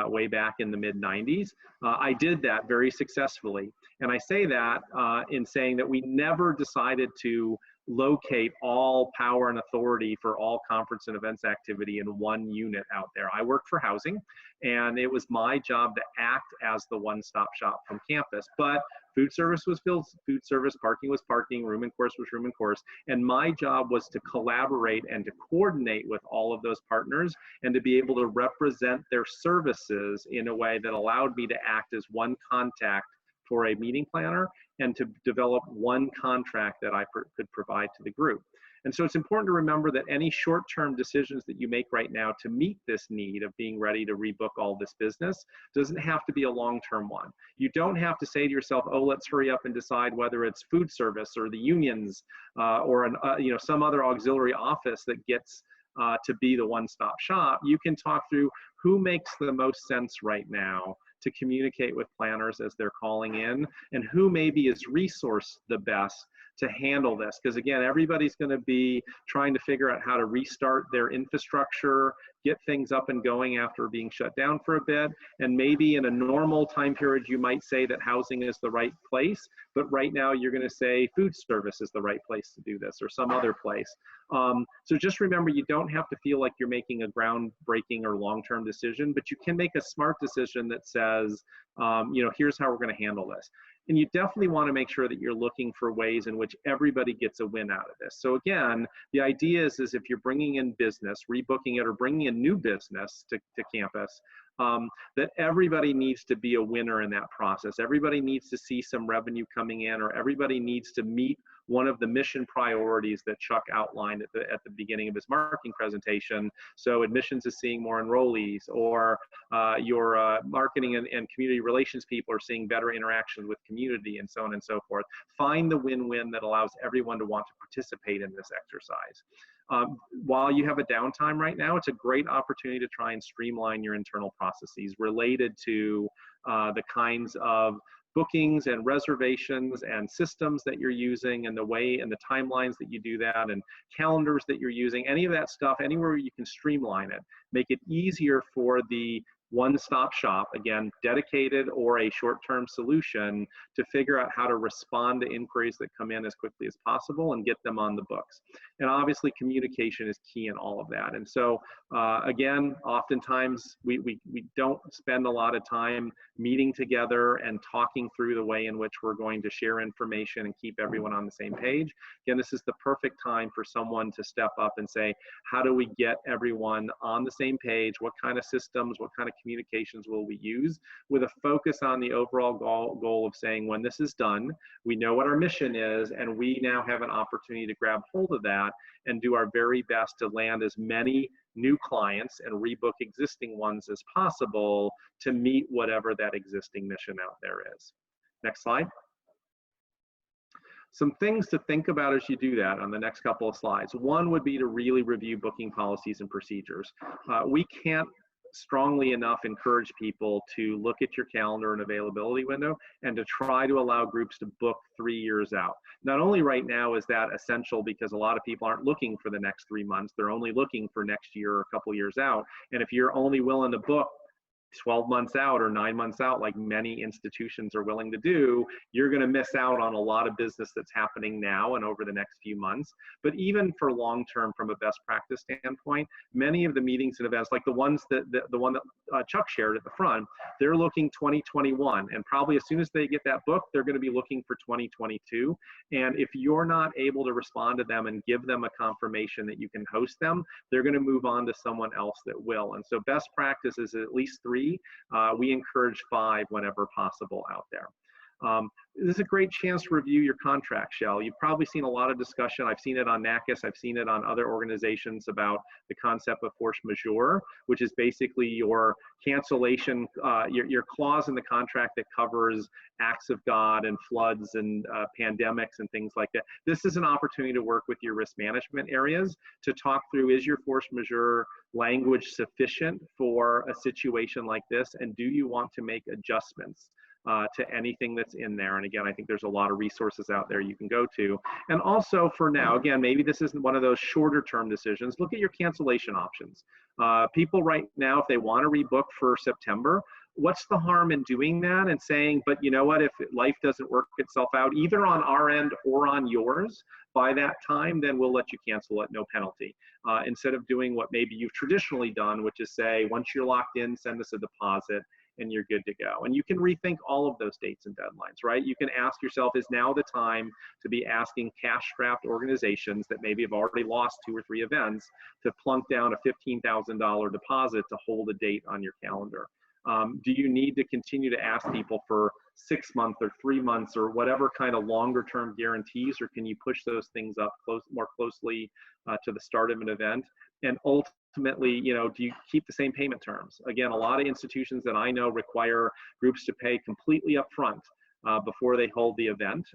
way back in the mid-90s. I did that very successfully. And I say that in saying that we never decided to locate all power and authority for all conference and events activity in one unit out there. I worked for housing, and it was my job to act as the one-stop shop from campus. But food service was food service, parking was parking, room and course was room and course. And my job was to collaborate and to coordinate with all of those partners and to be able to represent their services in a way that allowed me to act as one contact for a meeting planner and to develop one contract that I could provide to the group. And so it's important to remember that any short-term decisions that you make right now to meet this need of being ready to rebook all this business doesn't have to be a long-term one. You don't have to say to yourself, oh, let's hurry up and decide whether it's food service or the unions or some other auxiliary office that gets to be the one-stop shop. You can talk through who makes the most sense right now to communicate with planners as they're calling in, and who maybe is resourced the best to handle this. Because again, everybody's going to be trying to figure out how to restart their infrastructure, get things up and going after being shut down for a bit. And maybe in a normal time period, you might say that housing is the right place, but right now you're going to say food service is the right place to do this, or some other place. So just remember, you don't have to feel like you're making a groundbreaking or long-term decision, but you can make a smart decision that says, here's how we're going to handle this. And you definitely want to make sure that you're looking for ways in which everybody gets a win out of this. So again, the idea is if you're bringing in business, rebooking it, or bringing in new business to campus, that everybody needs to be a winner in that process. Everybody needs to see some revenue coming in, or everybody needs to meet one of the mission priorities that Chuck outlined at the beginning of his marketing presentation. So admissions is seeing more enrollees, or your marketing and community relations people are seeing better interactions with community, and so on and so forth. Find the win-win that allows everyone to want to participate in this exercise. While you have a downtime right now, it's a great opportunity to try and streamline your internal processes related to the kinds of bookings and reservations and systems that you're using, and the way and the timelines that you do that, and calendars that you're using. Any of that stuff, anywhere you can streamline it, make it easier for the one-stop shop, again, dedicated or a short-term solution, to figure out how to respond to inquiries that come in as quickly as possible and get them on the books. And obviously communication is key in all of that. And so again, oftentimes we don't spend a lot of time meeting together and talking through the way in which we're going to share information and keep everyone on the same page. Again, this is the perfect time for someone to step up and say, how do we get everyone on the same page? What kind of systems, what kind of communications will we use, with a focus on the overall goal of saying, when this is done, we know what our mission is, and we now have an opportunity to grab hold of that and do our very best to land as many new clients and rebook existing ones as possible to meet whatever that existing mission out there is. Next slide. Some things to think about as you do that on the next couple of slides. One would be to really review booking policies and procedures. We can't strongly enough encourage people to look at your calendar and availability window and to try to allow groups to book 3 years out. Not only right now is that essential because a lot of people aren't looking for the next 3 months, they're only looking for next year or a couple years out. And if you're only willing to book 12 months out or 9 months out, like many institutions are willing to do, you're going to miss out on a lot of business that's happening now and over the next few months. But even for long term, from a best practice standpoint, many of the meetings and events, like the one that Chuck shared at the front, they're looking 2021, and probably as soon as they get that book, they're going to be looking for 2022. And if you're not able to respond to them and give them a confirmation that you can host them, they're going to move on to someone else that will. And so best practice is at least 3. We encourage 5 whenever possible out there. This is a great chance to review your contract shell. You've probably seen a lot of discussion. I've seen it on NACAS. I've seen it on other organizations about the concept of force majeure, which is basically your cancellation, your clause in the contract that covers acts of God and floods and pandemics and things like that. This is an opportunity to work with your risk management areas to talk through, is your force majeure language sufficient for a situation like this? And do you want to make adjustments to anything that's in there? And again, I think there's a lot of resources out there you can go to. And also for now, again, maybe this isn't one of those shorter term decisions, look at your cancellation options. People right now, if they want to rebook for September, what's the harm in doing that and saying, but you know what, if life doesn't work itself out, either on our end or on yours by that time, then we'll let you cancel at no penalty. Instead of doing what maybe you've traditionally done, which is say, once you're locked in, send us a deposit and you're good to go. And you can rethink all of those dates and deadlines, right? You can ask yourself, is now the time to be asking cash-strapped organizations that maybe have already lost 2 or 3 events to plunk down a $15,000 deposit to hold a date on your calendar? Do you need to continue to ask people for 6 months or 3 months or whatever kind of longer term guarantees, or can you push those things up more closely to the start of an event? And ultimately, you know, do you keep the same payment terms? Again, a lot of institutions that I know require groups to pay completely upfront before they hold the event.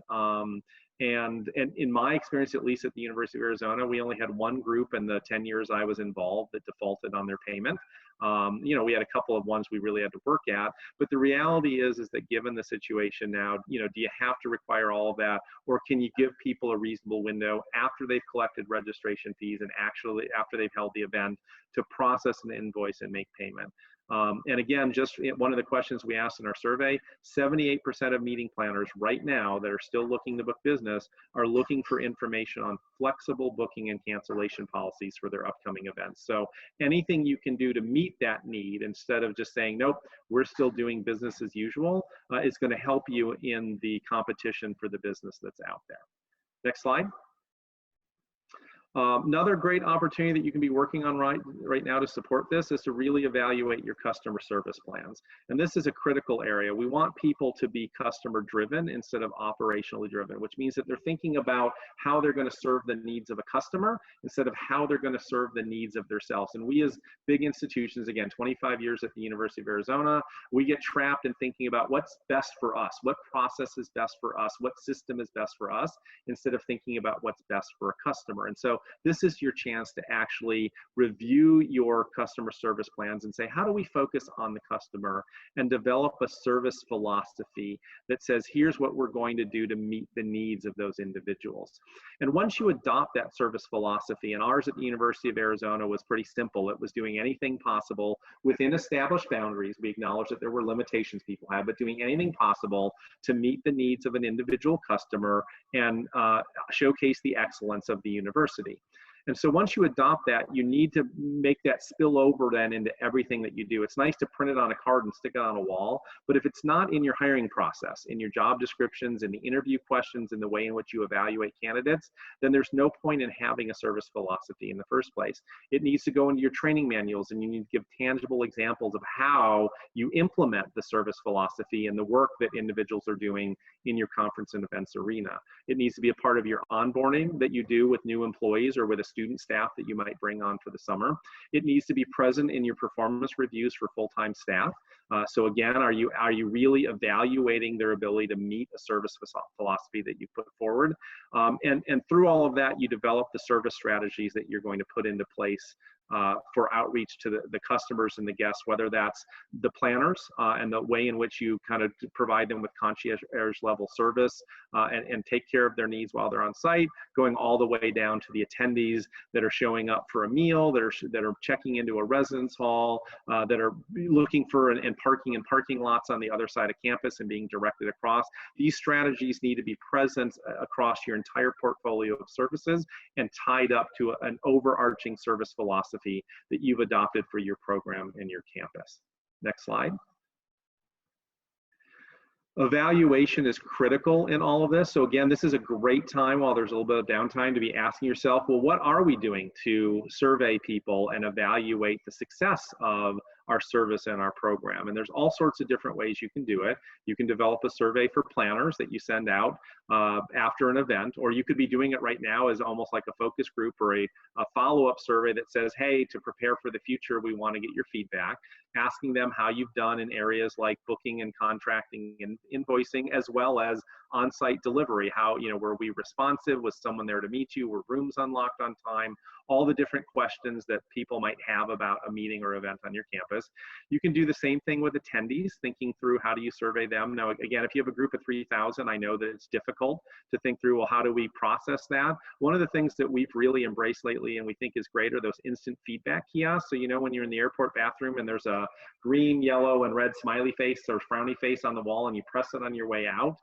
And in my experience, at least at the University of Arizona, we only had one group in the 10 years I was involved that defaulted on their payment. You know, we had a couple of ones we really had to work at, but the reality is that given the situation now, you know, do you have to require all of that, or can you give people a reasonable window after they've collected registration fees and actually after they've held the event to process an invoice and make payment? And again, just one of the questions we asked in our survey, 78% of meeting planners right now that are still looking to book business are looking for information on flexible booking and cancellation policies for their upcoming events. So anything you can do to meet that need instead of just saying, nope, we're still doing business as usual, is going to help you in the competition for the business that's out there. Next slide. Another great opportunity that you can be working on right now to support this is to really evaluate your customer service plans. And this is a critical area. We want people to be customer driven instead of operationally driven, which means that they're thinking about how they're going to serve the needs of a customer instead of how they're going to serve the needs of themselves. And we as big institutions, again, 25 years at the University of Arizona, we get trapped in thinking about what's best for us, what process is best for us, what system is best for us, instead of thinking about what's best for a customer. And so this is your chance to actually review your customer service plans and say, how do we focus on the customer and develop a service philosophy that says, here's what we're going to do to meet the needs of those individuals. And once you adopt that service philosophy, and ours at the University of Arizona was pretty simple. It was doing anything possible within established boundaries. We acknowledge that there were limitations people had, but doing anything possible to meet the needs of an individual customer and showcase the excellence of the university. And so once you adopt that, you need to make that spill over then into everything that you do. It's nice to print it on a card and stick it on a wall, but if it's not in your hiring process, in your job descriptions, in the interview questions, in the way in which you evaluate candidates, then there's no point in having a service philosophy in the first place. It needs to go into your training manuals, and you need to give tangible examples of how you implement the service philosophy and the work that individuals are doing in your conference and events arena. It needs to be a part of your onboarding that you do with new employees or with a student staff that you might bring on for the summer. It needs to be present in your performance reviews for full-time staff. So again, are you really evaluating their ability to meet a service philosophy that you put forward? And through all of that, you develop the service strategies that you're going to put into place for outreach to the customers and the guests, whether that's the planners and the way in which you kind of provide them with concierge level service and take care of their needs while they're on site, going all the way down to the attendees that are showing up for a meal, that are checking into a residence hall, that are looking for and parking in parking lots on the other side of campus and being directed across. These strategies need to be present across your entire portfolio of services and tied up to an overarching service philosophy that you've adopted for your program and your campus. Next slide. Evaluation is critical in all of this. So again, this is a great time while there's a little bit of downtime to be asking yourself, well, what are we doing to survey people and evaluate the success of our service and our program? And there's all sorts of different ways you can do it. You can develop a survey for planners that you send out after an event, or you could be doing it right now as almost like a focus group or a follow-up survey that says, hey, to prepare for the future, we want to get your feedback. asking them how you've done in areas like booking and contracting and invoicing, as well as on-site delivery. How, were we responsive? Was someone there to meet you? Were rooms unlocked on time? All the different questions that people might have about a meeting or event on your campus. You can do the same thing with attendees, thinking through how do you survey them. Now, again, if you have a group of 3,000, I know that it's difficult to think through, well, how do we process that? One of the things that we've really embraced lately and we think is great are those instant feedback kiosks. So, when you're in the airport bathroom and there's a green, yellow, and red smiley face or frowny face on the wall and you press it on your way out,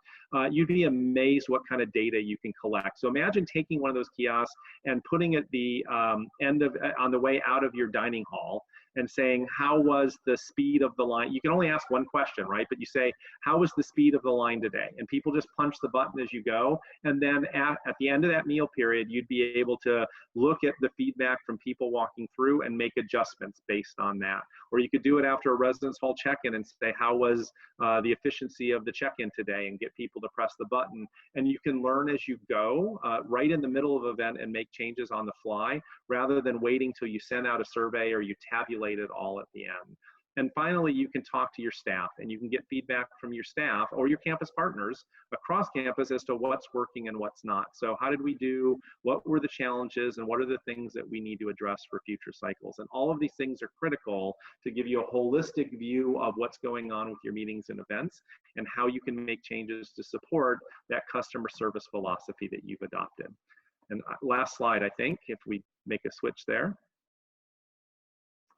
you'd be amazed what kind of data you can collect. So imagine taking one of those kiosks and putting it on the way out of your dining hall and saying, how was the speed of the line? You can only ask one question, right? But you say, how was the speed of the line today? And people just punch the button as you go. And then at the end of that meal period, you'd be able to look at the feedback from people walking through and make adjustments based on that. Or you could do it after a residence hall check-in and say, how was the efficiency of the check-in today, and get people to press the button. And you can learn as you go, right in the middle of an event, and make changes on the fly, rather than waiting till you send out a survey or you tabulate it all at the end. And finally, you can talk to your staff and you can get feedback from your staff or your campus partners across campus as to what's working and what's not. So how did we do? What were the challenges, and what are the things that we need to address for future cycles? And all of these things are critical to give you a holistic view of what's going on with your meetings and events, and how you can make changes to support that customer service philosophy that you've adopted. And last slide, I think, if we make a switch there,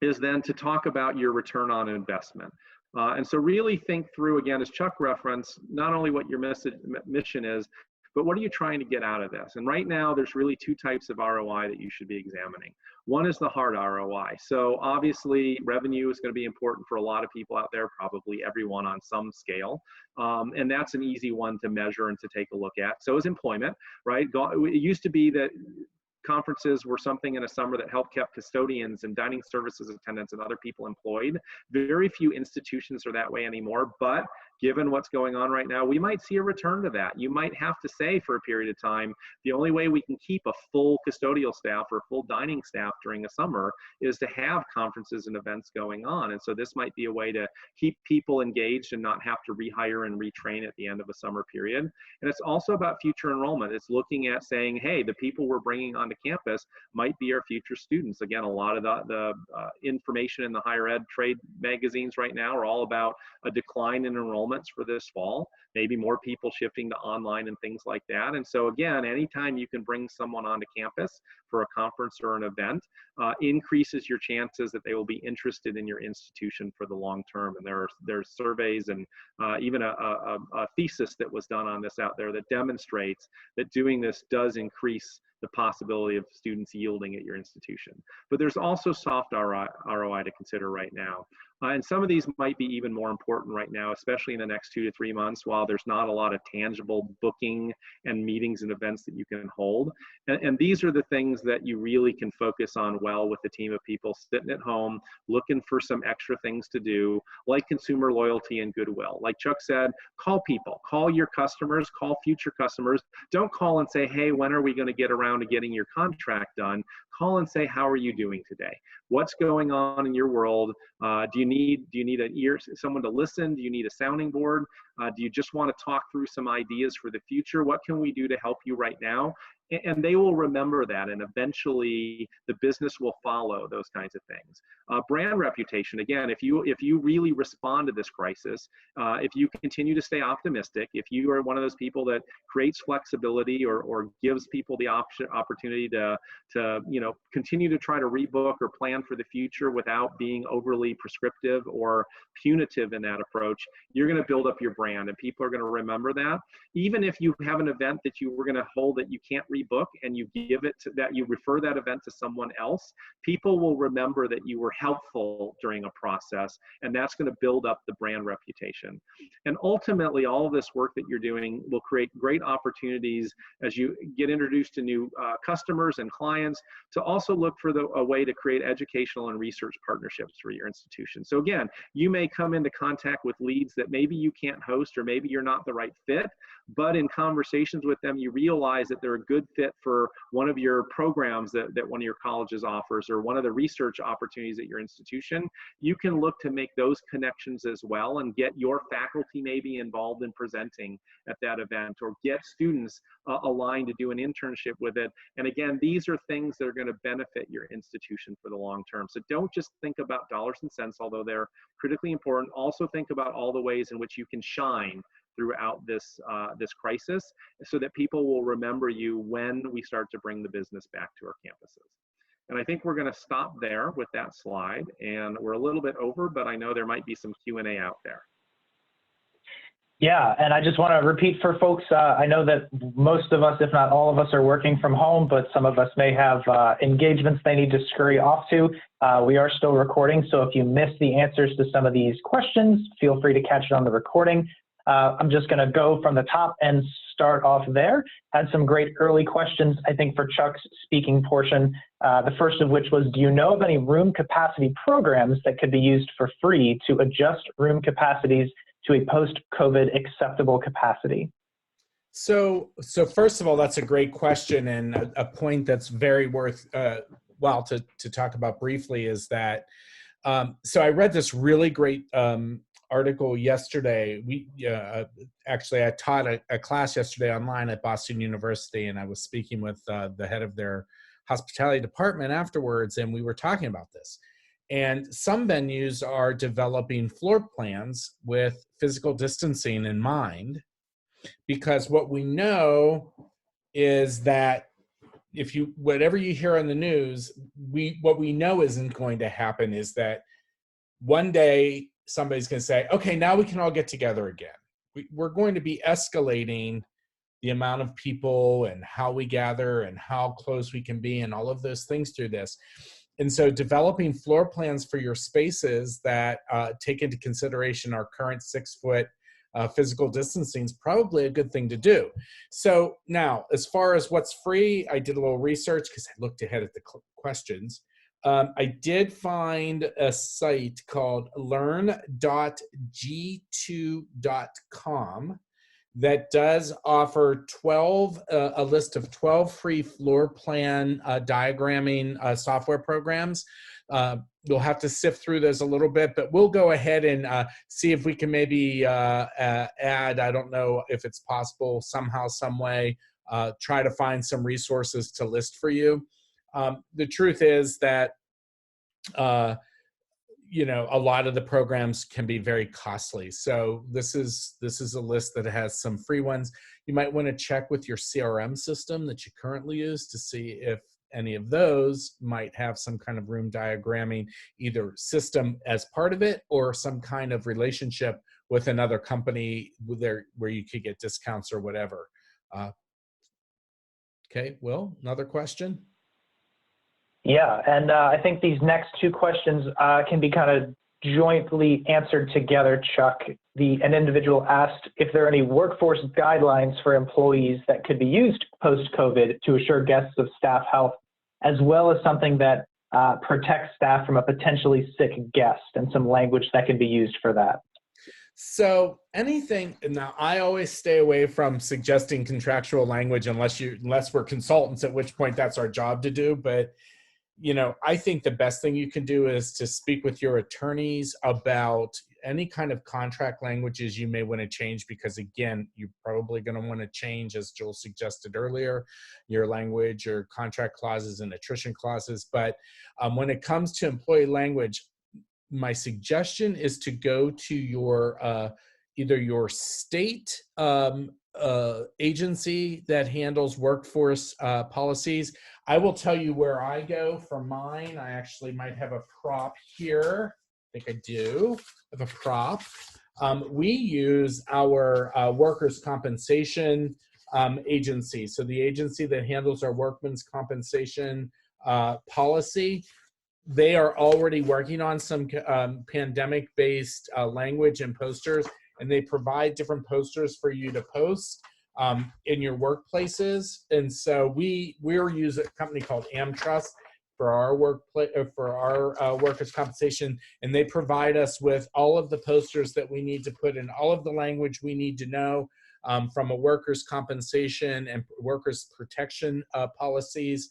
is then to talk about your return on investment. And so really think through, again, as Chuck referenced, not only what your mission is, but what are you trying to get out of this? And right now, there's really two types of ROI that you should be examining. One is the hard ROI. So obviously, revenue is going to be important for a lot of people out there, probably everyone on some scale. And that's an easy one to measure and to take a look at. So is employment, right? It used to be that conferences were something in a summer that helped keep custodians and dining services attendants and other people employed. Very few institutions are that way anymore, but given what's going on right now, we might see a return to that. You might have to say for a period of time, the only way we can keep a full custodial staff or full dining staff during a summer is to have conferences and events going on. And so this might be a way to keep people engaged and not have to rehire and retrain at the end of a summer period. And it's also about future enrollment. It's looking at saying, hey, the people we're bringing onto campus might be our future students. Again, a lot of the information in the higher ed trade magazines right now are all about a decline in enrollments for this fall, maybe more people shifting to online and things like that. And so again, anytime you can bring someone onto campus for a conference or an event, increases your chances that they will be interested in your institution for the long term. And there's surveys and even a thesis that was done on this out there that demonstrates that doing this does increase the possibility of students yielding at your institution. But there's also soft ROI to consider right now. And some of these might be even more important right now, especially in the next 2 to 3 months, while there's not a lot of tangible booking and meetings and events that you can hold. And these are the things that you really can focus on well with a team of people sitting at home, looking for some extra things to do, like consumer loyalty and goodwill. Like Chuck said, call people, call your customers, call future customers. Don't call and say, hey, when are we going to get around to getting your contract done? Call and say, how are you doing today? What's going on in your world? Do you need someone to listen? Do you need a sounding board? Do you just want to talk through some ideas for the future? What can we do to help you right now? And they will remember that, and eventually the business will follow those kinds of things. Brand reputation, again, if you really respond to this crisis, if you continue to stay optimistic, if you are one of those people that creates flexibility or gives people the opportunity to continue to try to rebook or plan for the future without being overly prescriptive or punitive in that approach, you're going to build up your brand, and people are going to remember that. Even if you have an event that you were going to hold that you can't rebook, and you refer that event to someone else, people will remember that you were helpful during a process, and that's going to build up the brand reputation. And ultimately, all of this work that you're doing will create great opportunities as you get introduced to new customers and clients, to also look for a way to create educational and research partnerships for your institution. So again, you may come into contact with leads that maybe you can't host, or maybe you're not the right fit, but in conversations with them, you realize that they're a good fit for one of your programs that one of your colleges offers, or one of the research opportunities at your institution, you can look to make those connections as well and get your faculty maybe involved in presenting at that event, or get students aligned to do an internship with it. And again, these are things that are going to benefit your institution for the long term. So don't just think about dollars and cents, although they're critically important. Also think about all the ways in which you can shine throughout this crisis, so that people will remember you when we start to bring the business back to our campuses. And I think we're going to stop there with that slide, and we're a little bit over, but I know there might be some Q&A out there. Yeah, and I just want to repeat for folks, I know that most of us, if not all of us, are working from home, but some of us may have engagements they need to scurry off to. We are still recording, so if you miss the answers to some of these questions, feel free to catch it on the recording. I'm just going to go from the top and start off there. Had some great early questions, I think, for Chuck's speaking portion. The first of which was, do you know of any room capacity programs that could be used for free to adjust room capacities to a post-COVID acceptable capacity? So first of all, that's a great question, and a point that's very worth while to talk about briefly is that, so I read this really great article yesterday. Actually, I taught a class yesterday online at Boston University, and I was speaking with the head of their hospitality department afterwards, and we were talking about this. And some venues are developing floor plans with physical distancing in mind, because what we know is that whatever you hear on the news, what we know isn't going to happen is that one day somebody's going to say, okay, now we can all get together again. We're going to be escalating the amount of people and how we gather and how close we can be and all of those things through this. And so developing floor plans for your spaces that take into consideration our current 6-foot physical distancing is probably a good thing to do. So now, as far as what's free, I did a little research because I looked ahead at the questions. I did find a site called learn.g2.com that does offer a list of 12 free floor plan diagramming software programs. You'll have to sift through those a little bit, but we'll go ahead and see if we can maybe add, I don't know if it's possible somehow, some way, try to find some resources to list for you. The truth is that a lot of the programs can be very costly. So this is a list that has some free ones. You might want to check with your CRM system that you currently use to see if any of those might have some kind of room diagramming, either system as part of it or some kind of relationship with another company where you could get discounts or whatever. Okay, Will, another question? Yeah, and I think these next two questions can be kind of jointly answered together, Chuck. An individual asked if there are any workforce guidelines for employees that could be used post-COVID to assure guests of staff health, as well as something that protects staff from a potentially sick guest, and some language that can be used for that. So now I always stay away from suggesting contractual language unless we're consultants, at which point that's our job to do. But I think the best thing you can do is to speak with your attorneys about any kind of contract languages you may want to change, because again, you're probably going to want to change, as Joel suggested earlier, your language, your contract clauses and attrition clauses. But when it comes to employee language, my suggestion is to go to your either your state agency that handles workforce policies. I will tell you where I go for mine. I actually might have a prop here. I think I do have a prop. We use our workers' compensation agency. So the agency that handles our workmen's compensation policy, they are already working on some pandemic-based language and posters, and they provide different posters for you to post in your workplaces. And so we're using a company called AmTrust for our workers' compensation, and they provide us with all of the posters that we need to put in, all of the language we need to know. from a workers' compensation and workers' protection policies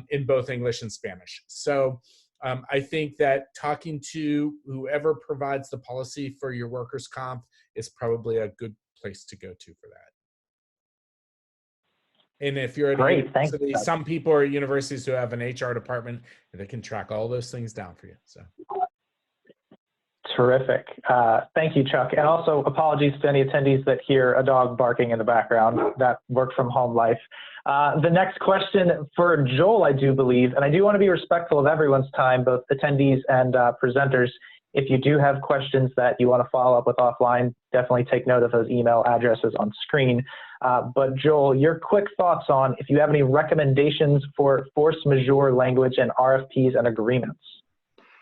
in both English and Spanish. So I think that talking to whoever provides the policy for your workers' comp is probably a good place to go to for that. And if you're at a university, some people are at universities who have an HR department and they can track all those things down for you. So. Terrific. Thank you, Chuck. And also apologies to any attendees that hear a dog barking in the background. That work from home life. The next question for Joel, I do believe, and I do want to be respectful of everyone's time, both attendees and presenters. If you do have questions that you want to follow up with offline, definitely take note of those email addresses on screen. But Joel, your quick thoughts on if you have any recommendations for force majeure language and RFPs and agreements.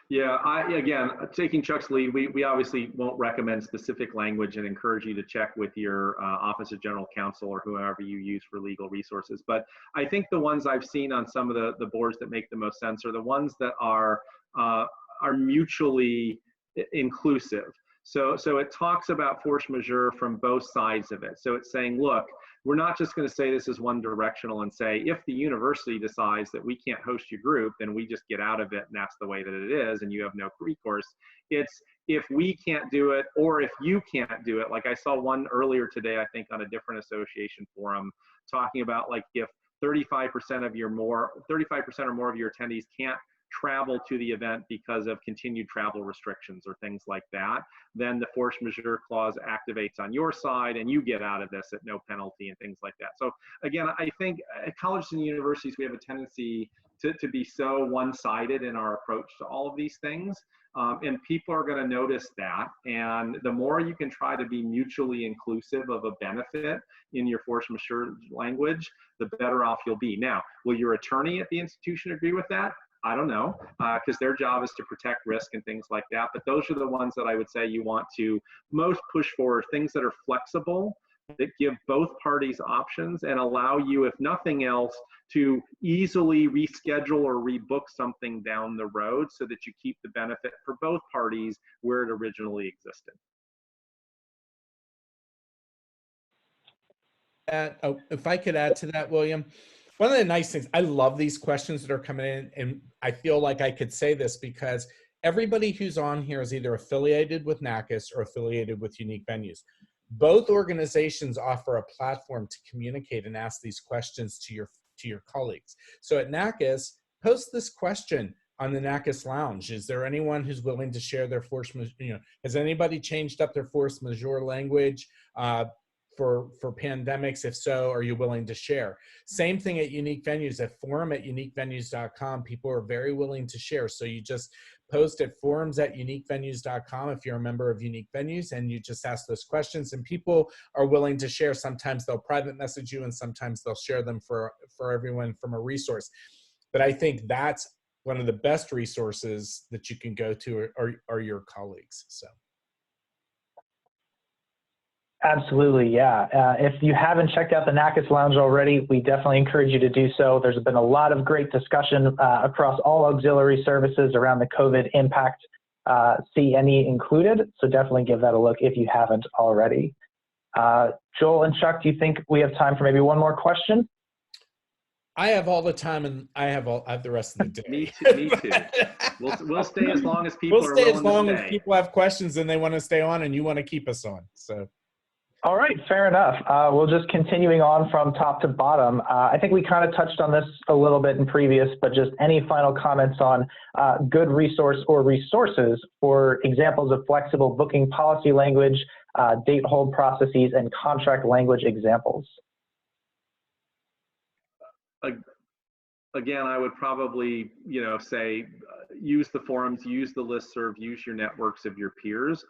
Yeah, again, taking Chuck's lead, we obviously won't recommend specific language and encourage you to check with your Office of General Counsel or whoever you use for legal resources. But I think the ones I've seen on some of the boards that make the most sense are the ones that are mutually inclusive. So it talks about force majeure from both sides of it. So it's saying, look, we're not just going to say this is one directional and say, if the university decides that we can't host your group, then we just get out of it and that's the way that it is and you have no recourse. It's if we can't do it or if you can't do it. Like I saw one earlier today, I think on a different association forum, talking about like if 35% or more of your attendees can't travel to the event because of continued travel restrictions or things like that, then the force majeure clause activates on your side and you get out of this at no penalty and things like that. So again, I think at colleges and universities, we have a tendency to be so one-sided in our approach to all of these things. And people are going to notice that. And the more you can try to be mutually inclusive of a benefit in your force majeure language, the better off you'll be. Now, will your attorney at the institution agree with that? I don't know, because their job is to protect risk and things like that. But those are the ones that I would say you want to most push for, things that are flexible, that give both parties options and allow you, if nothing else, to easily reschedule or rebook something down the road so that you keep the benefit for both parties where it originally existed. If I could add to that, William, one of the nice things, I love these questions that are coming in, and I feel like I could say this because everybody who's on here is either affiliated with NACAS or affiliated with Unique Venues. Both organizations offer a platform to communicate and ask these questions to your colleagues. So at NACAS, post this question on the NACAS Lounge. Is there anyone who's willing to share their force majeure? Has anybody changed up their force majeure language for pandemics? If so, are you willing to share? Same thing at Unique Venues. At forum@uniquevenues.com, people are very willing to share. So you just post at forums@uniquevenues.com if you're a member of Unique Venues, and you just ask those questions, and people are willing to share. Sometimes they'll private message you, and sometimes they'll share them for everyone from a resource. But I think that's one of the best resources that you can go to are your colleagues. So. Absolutely, yeah. If you haven't checked out the NACAS Lounge already, we definitely encourage you to do so. There's been a lot of great discussion across all auxiliary services around the COVID impact, CNE included. So definitely give that a look if you haven't already. Joel and Chuck, do you think we have time for maybe one more question? I have all the time, and I have the rest of the day. Me too. We'll stay as long as people are willing to stay. We'll stay as long as people have questions and they want to stay on, and you want to keep us on. So. All right, fair enough. We'll just continuing on from top to bottom. I think we kind of touched on this a little bit in previous, but just any final comments on good resource or resources for examples of flexible booking policy language, date hold processes, and contract language examples? Again, I would probably, say use the forums, use the listserv, use your networks of your peers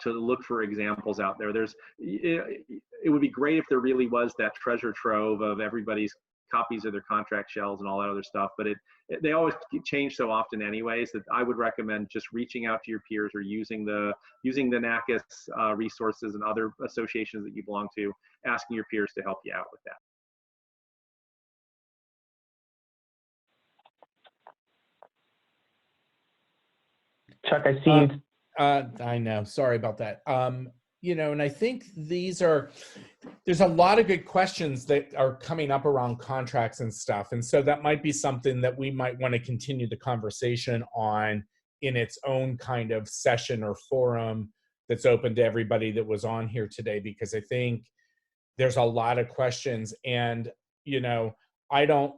to look for examples out there. It would be great if there really was that treasure trove of everybody's copies of their contract shells and all that other stuff, but they always change so often anyways that I would recommend just reaching out to your peers or using the NACAS resources and other associations that you belong to, asking your peers to help you out with that. Chuck, I see you. I know. Sorry about that. and I think there's a lot of good questions that are coming up around contracts and stuff. And so that might be something that we might want to continue the conversation on in its own kind of session or forum that's open to everybody that was on here today, because I think there's a lot of questions. And, I don't,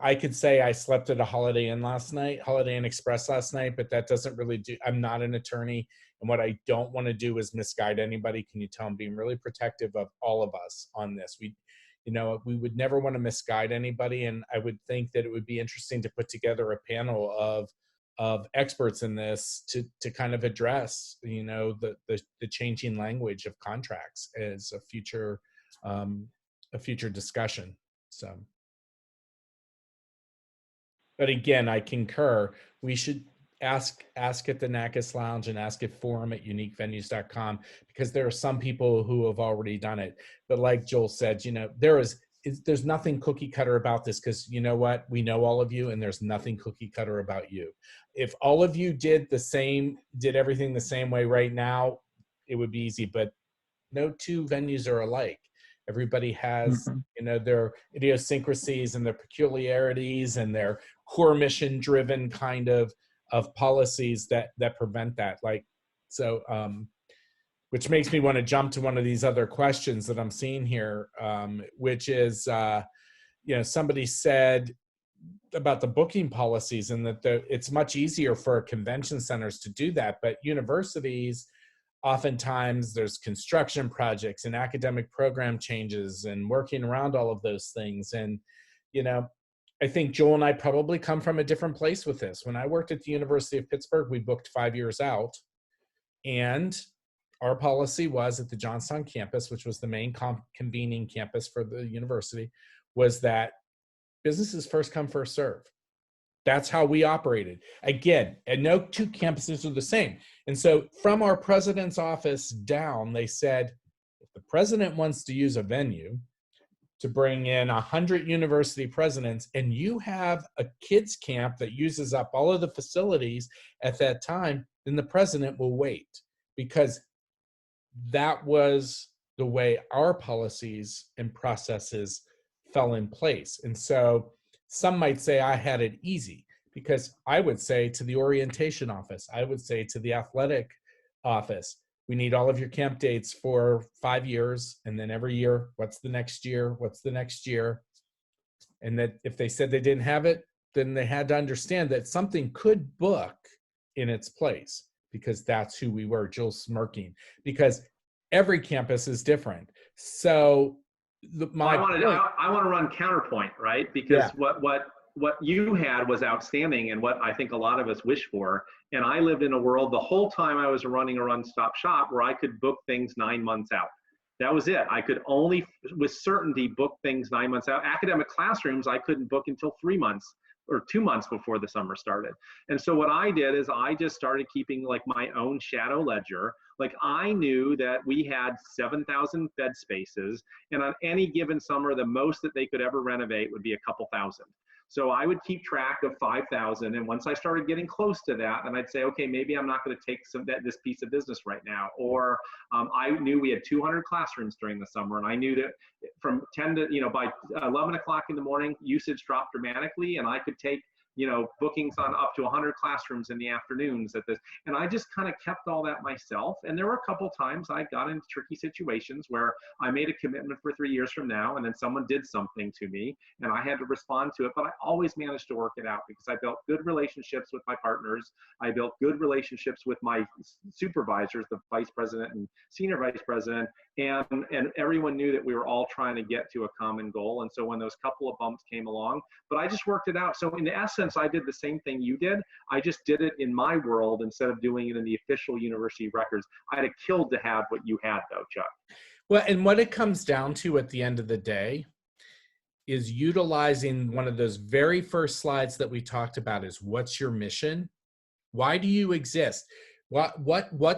I could say I slept at a Holiday Inn Express last night, but that doesn't really I'm not an attorney. And what I don't want to do is misguide anybody. Can you tell I'm being really protective of all of us on this? We would never want to misguide anybody. And I would think that it would be interesting to put together a panel of experts in this to kind of address, the changing language of contracts as a future discussion. So. But again, I concur. We should ask at the NACAS Lounge and ask at forum at uniquevenues.com, because there are some people who have already done it. But like Joel said, there's nothing cookie cutter about this, because you know what? We know all of you, and there's nothing cookie cutter about you. If all of you did everything the same way right now, it would be easy. But no two venues are alike. Everybody has, their idiosyncrasies and their peculiarities and their core mission driven kind of policies that prevent that. Which makes me want to jump to one of these other questions that I'm seeing here, which is, somebody said about the booking policies, and that it's much easier for convention centers to do that, but universities, oftentimes there's construction projects and academic program changes and working around all of those things. And, I think Joel and I probably come from a different place with this. When I worked at the University of Pittsburgh, we booked 5 years out. And our policy was at the Johnstown campus, which was the main convening campus for the university, was that business is first come, first serve. That's how we operated. Again, and no two campuses are the same. And so from our president's office down, they said, if the president wants to use a venue to bring in 100 university presidents, and you have a kids camp that uses up all of the facilities at that time, then the president will wait, because that was the way our policies and processes fell in place. And so some might say I had it easy, because I would say to the orientation office, I would say to the athletic office, we need all of your camp dates for 5 years. And then every year, what's the next year? What's the next year? And that if they said they didn't have it, then they had to understand that something could book in its place, because that's who we were. Jill's smirking, because every campus is different. So I want to run counterpoint, right? Because what you had was outstanding, and what I think a lot of us wish for. And I lived in a world the whole time I was running a one-stop shop where I could book things 9 months out. That was it. I could only, with certainty, book things 9 months out. Academic classrooms, I couldn't book until 3 months or 2 months before the summer started. And so what I did is I just started keeping like my own shadow ledger. Like I knew that we had 7,000 bed spaces, and on any given summer, the most that they could ever renovate would be a couple thousand. So I would keep track of 5,000. And once I started getting close to that, then I'd say, okay, maybe I'm not going to take this piece of business right now. Or I knew we had 200 classrooms during the summer. And I knew that from 10 to, by 11 o'clock in the morning, usage dropped dramatically. And I could take, bookings on up to 100 classrooms in the afternoons at this. And I just kind of kept all that myself. And there were a couple times I got into tricky situations where I made a commitment for 3 years from now, and then someone did something to me and I had to respond to it. But I always managed to work it out, because I built good relationships with my partners. I built good relationships with my supervisors, the vice president and senior vice president. And everyone knew that we were all trying to get to a common goal. And so when those couple of bumps came along, but I just worked it out. So in essence, I did the same thing you did. I just did it in my world instead of doing it in the official university records. I'd have killed to have what you had, though, Chuck. Well, and what it comes down to at the end of the day is utilizing one of those very first slides that we talked about is, what's your mission? Why do you exist? Why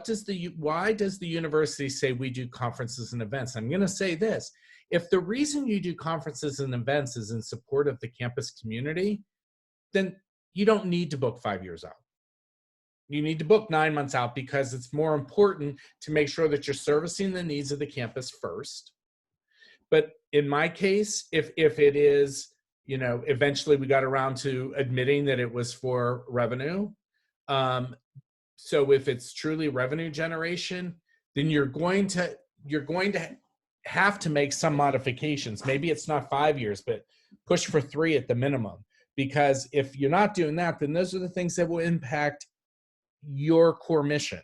does the university say we do conferences and events? I'm going to say this. If the reason you do conferences and events is in support of the campus community, then you don't need to book 5 years out. You need to book 9 months out because it's more important to make sure that you're servicing the needs of the campus first. But in my case, if it is, eventually we got around to admitting that it was for revenue. So if it's truly revenue generation, then you're going to have to make some modifications. Maybe it's not 5 years, but push for 3 at the minimum. Because if you're not doing that, then those are the things that will impact your core mission.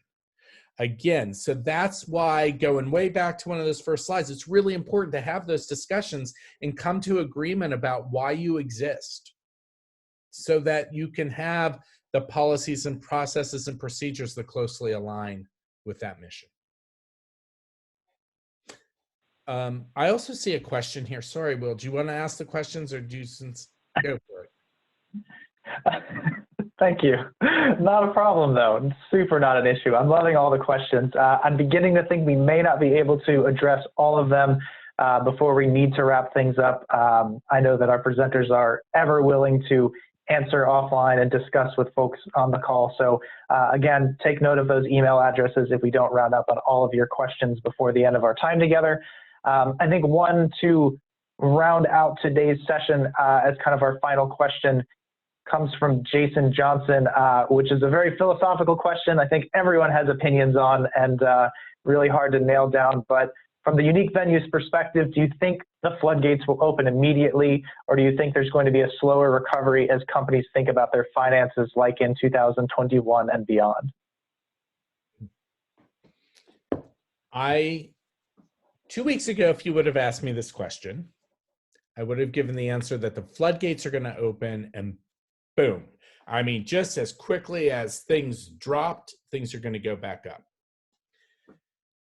Again, so that's why, going way back to one of those first slides, it's really important to have those discussions and come to agreement about why you exist, so that you can have the policies and processes and procedures that closely align with that mission. I also see a question here. Sorry, Will, do you want to ask the questions, or do you go for it? Thank you. Not a problem, though. Super not an issue. I'm loving all the questions. I'm beginning to think we may not be able to address all of them before we need to wrap things up. I know that our presenters are ever willing to answer offline and discuss with folks on the call. So again, take note of those email addresses if we don't round up on all of your questions before the end of our time together. I think one to round out today's session as kind of our final question comes from Jason Johnson, which is a very philosophical question I think everyone has opinions on, and really hard to nail down. But from the unique venues perspective, do you think the floodgates will open immediately, or do you think there's going to be a slower recovery as companies think about their finances, like in 2021 and beyond? 2 weeks ago, if you would have asked me this question, I would have given the answer that the floodgates are going to open and boom. I mean, just as quickly as things dropped, things are going to go back up.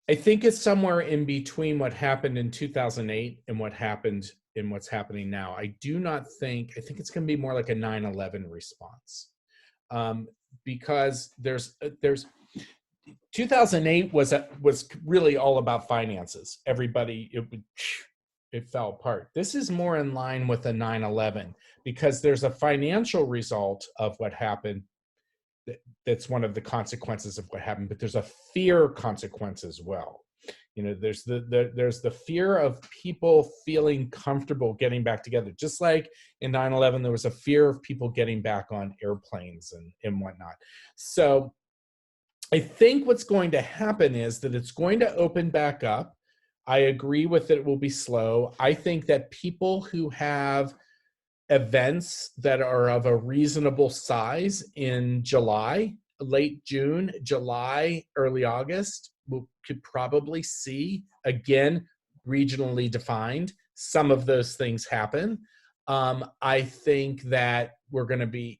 I think it's somewhere in between what happened in 2008 and what happened in what's happening now. I think it's going to be more like a 9/11 response, because there's 2008 was really all about finances. Everybody, it fell apart. This is more in line with a 9/11 because there's a financial result of what happened. That's one of the consequences of what happened, but there's a fear consequence as well. There's the fear of people feeling comfortable getting back together. Just like in 9/11, there was a fear of people getting back on airplanes and whatnot. So I think what's going to happen is that it's going to open back up. I agree with it will be slow. I think that people who have events that are of a reasonable size in July, late June, July, early August, we could probably see, again, regionally defined, some of those things happen. I think that we're going to be,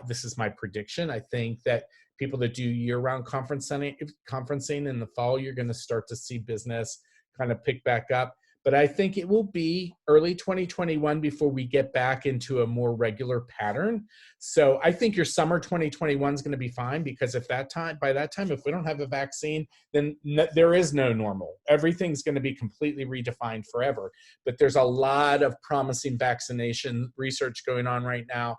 this is my prediction. I think that people that do year-round conferencing in the fall, you're going to start to see business kind of pick back up. But I think it will be early 2021 before we get back into a more regular pattern. So I think your summer 2021 is going to be fine, because by that time, if we don't have a vaccine, then there is no normal. Everything's going to be completely redefined forever. But there's a lot of promising vaccination research going on right now.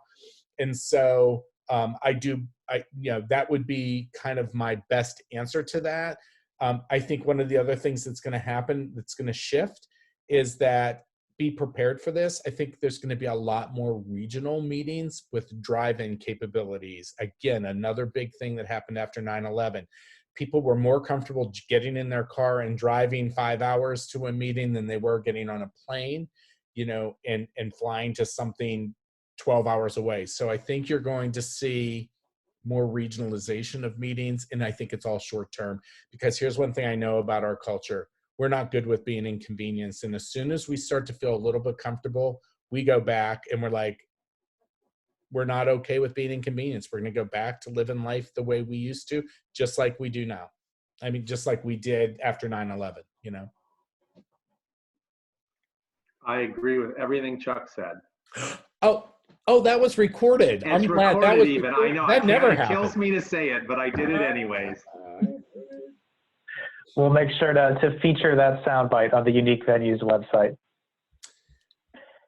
And so that would be kind of my best answer to that. I think one of the other things that's going to happen, that's going to shift, is that be prepared for this. I think there's going to be a lot more regional meetings with drive-in capabilities. Again, another big thing that happened after 9/11. People were more comfortable getting in their car and driving 5 hours to a meeting than they were getting on a plane, and flying to something 12 hours away. So I think you're going to see more regionalization of meetings, and I think it's all short term, because here's one thing I know about our culture. We're not good with being inconvenienced, and as soon as we start to feel a little bit comfortable, we go back and we're not okay with being inconvenienced. We're going to go back to living life the way we used to, just like we do now. Just like we did after 9/11, I agree with everything Chuck said. Oh, that was recorded. It's I'm glad that was even. Recorded. I know That never happened. It kills me to say it, but I did it anyways. We'll make sure to feature that soundbite on the Unique Venues website.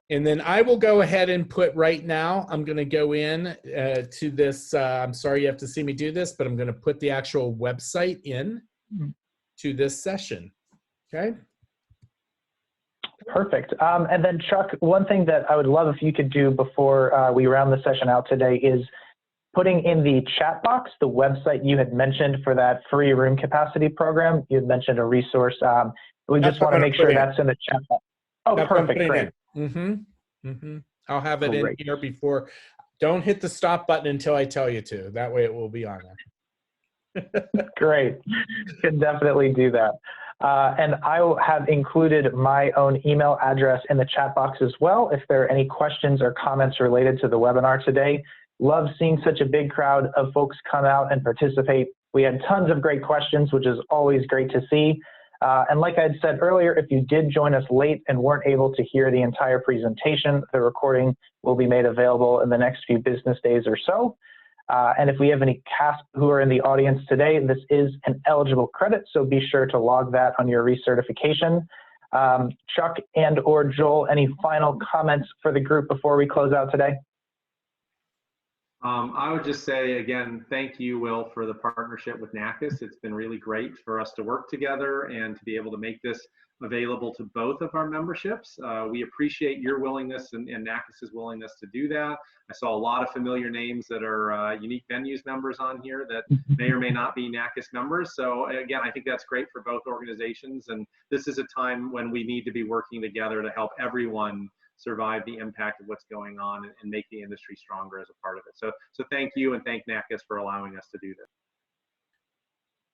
And then I will go ahead and put right now, I'm going to go in to this. I'm sorry you have to see me do this, but I'm going to put the actual website in to this session. Okay. Perfect. And then Chuck, one thing that I would love if you could do before we round the session out today is putting in the chat box the website you had mentioned for that free room capacity program. You had mentioned a resource. We just want to make sure that's in the chat box. Oh, perfect. Great. I'll have it in here before. Don't hit the stop button until I tell you to. That way it will be on there. Great. You can definitely do that. And I will have included my own email address in the chat box as well. If there are any questions or comments related to the webinar today, love seeing such a big crowd of folks come out and participate. We had tons of great questions, which is always great to see. And like I had said earlier, if you did join us late and weren't able to hear the entire presentation, the recording will be made available in the next few business days or so. And if we have any CASP who are in the audience today, this is an eligible credit, so be sure to log that on your recertification. Chuck and or Joel, any final comments for the group before we close out today? I would just say, again, thank you, Will, for the partnership with NACAS. It's been really great for us to work together and to be able to make this available to both of our memberships. We appreciate your willingness and NACAS's willingness to do that. I saw a lot of familiar names that are Unique Venues members on here that may or may not be NACAS members. So again, I think that's great for both organizations. And this is a time when we need to be working together to help everyone survive the impact of what's going on and make the industry stronger as a part of it. So thank you, and thank NACAS for allowing us to do this.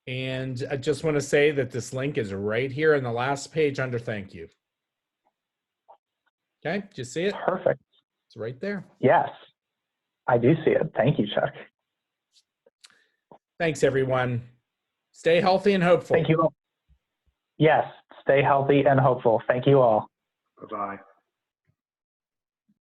And I just want to say that this link is right here in the last page under thank you. Okay, do you see it? Perfect. It's right there. Yes, I do see it. Thank you, Chuck. Thanks, everyone. Stay healthy and hopeful. Thank you all. Yes, stay healthy and hopeful. Thank you all. Bye-bye.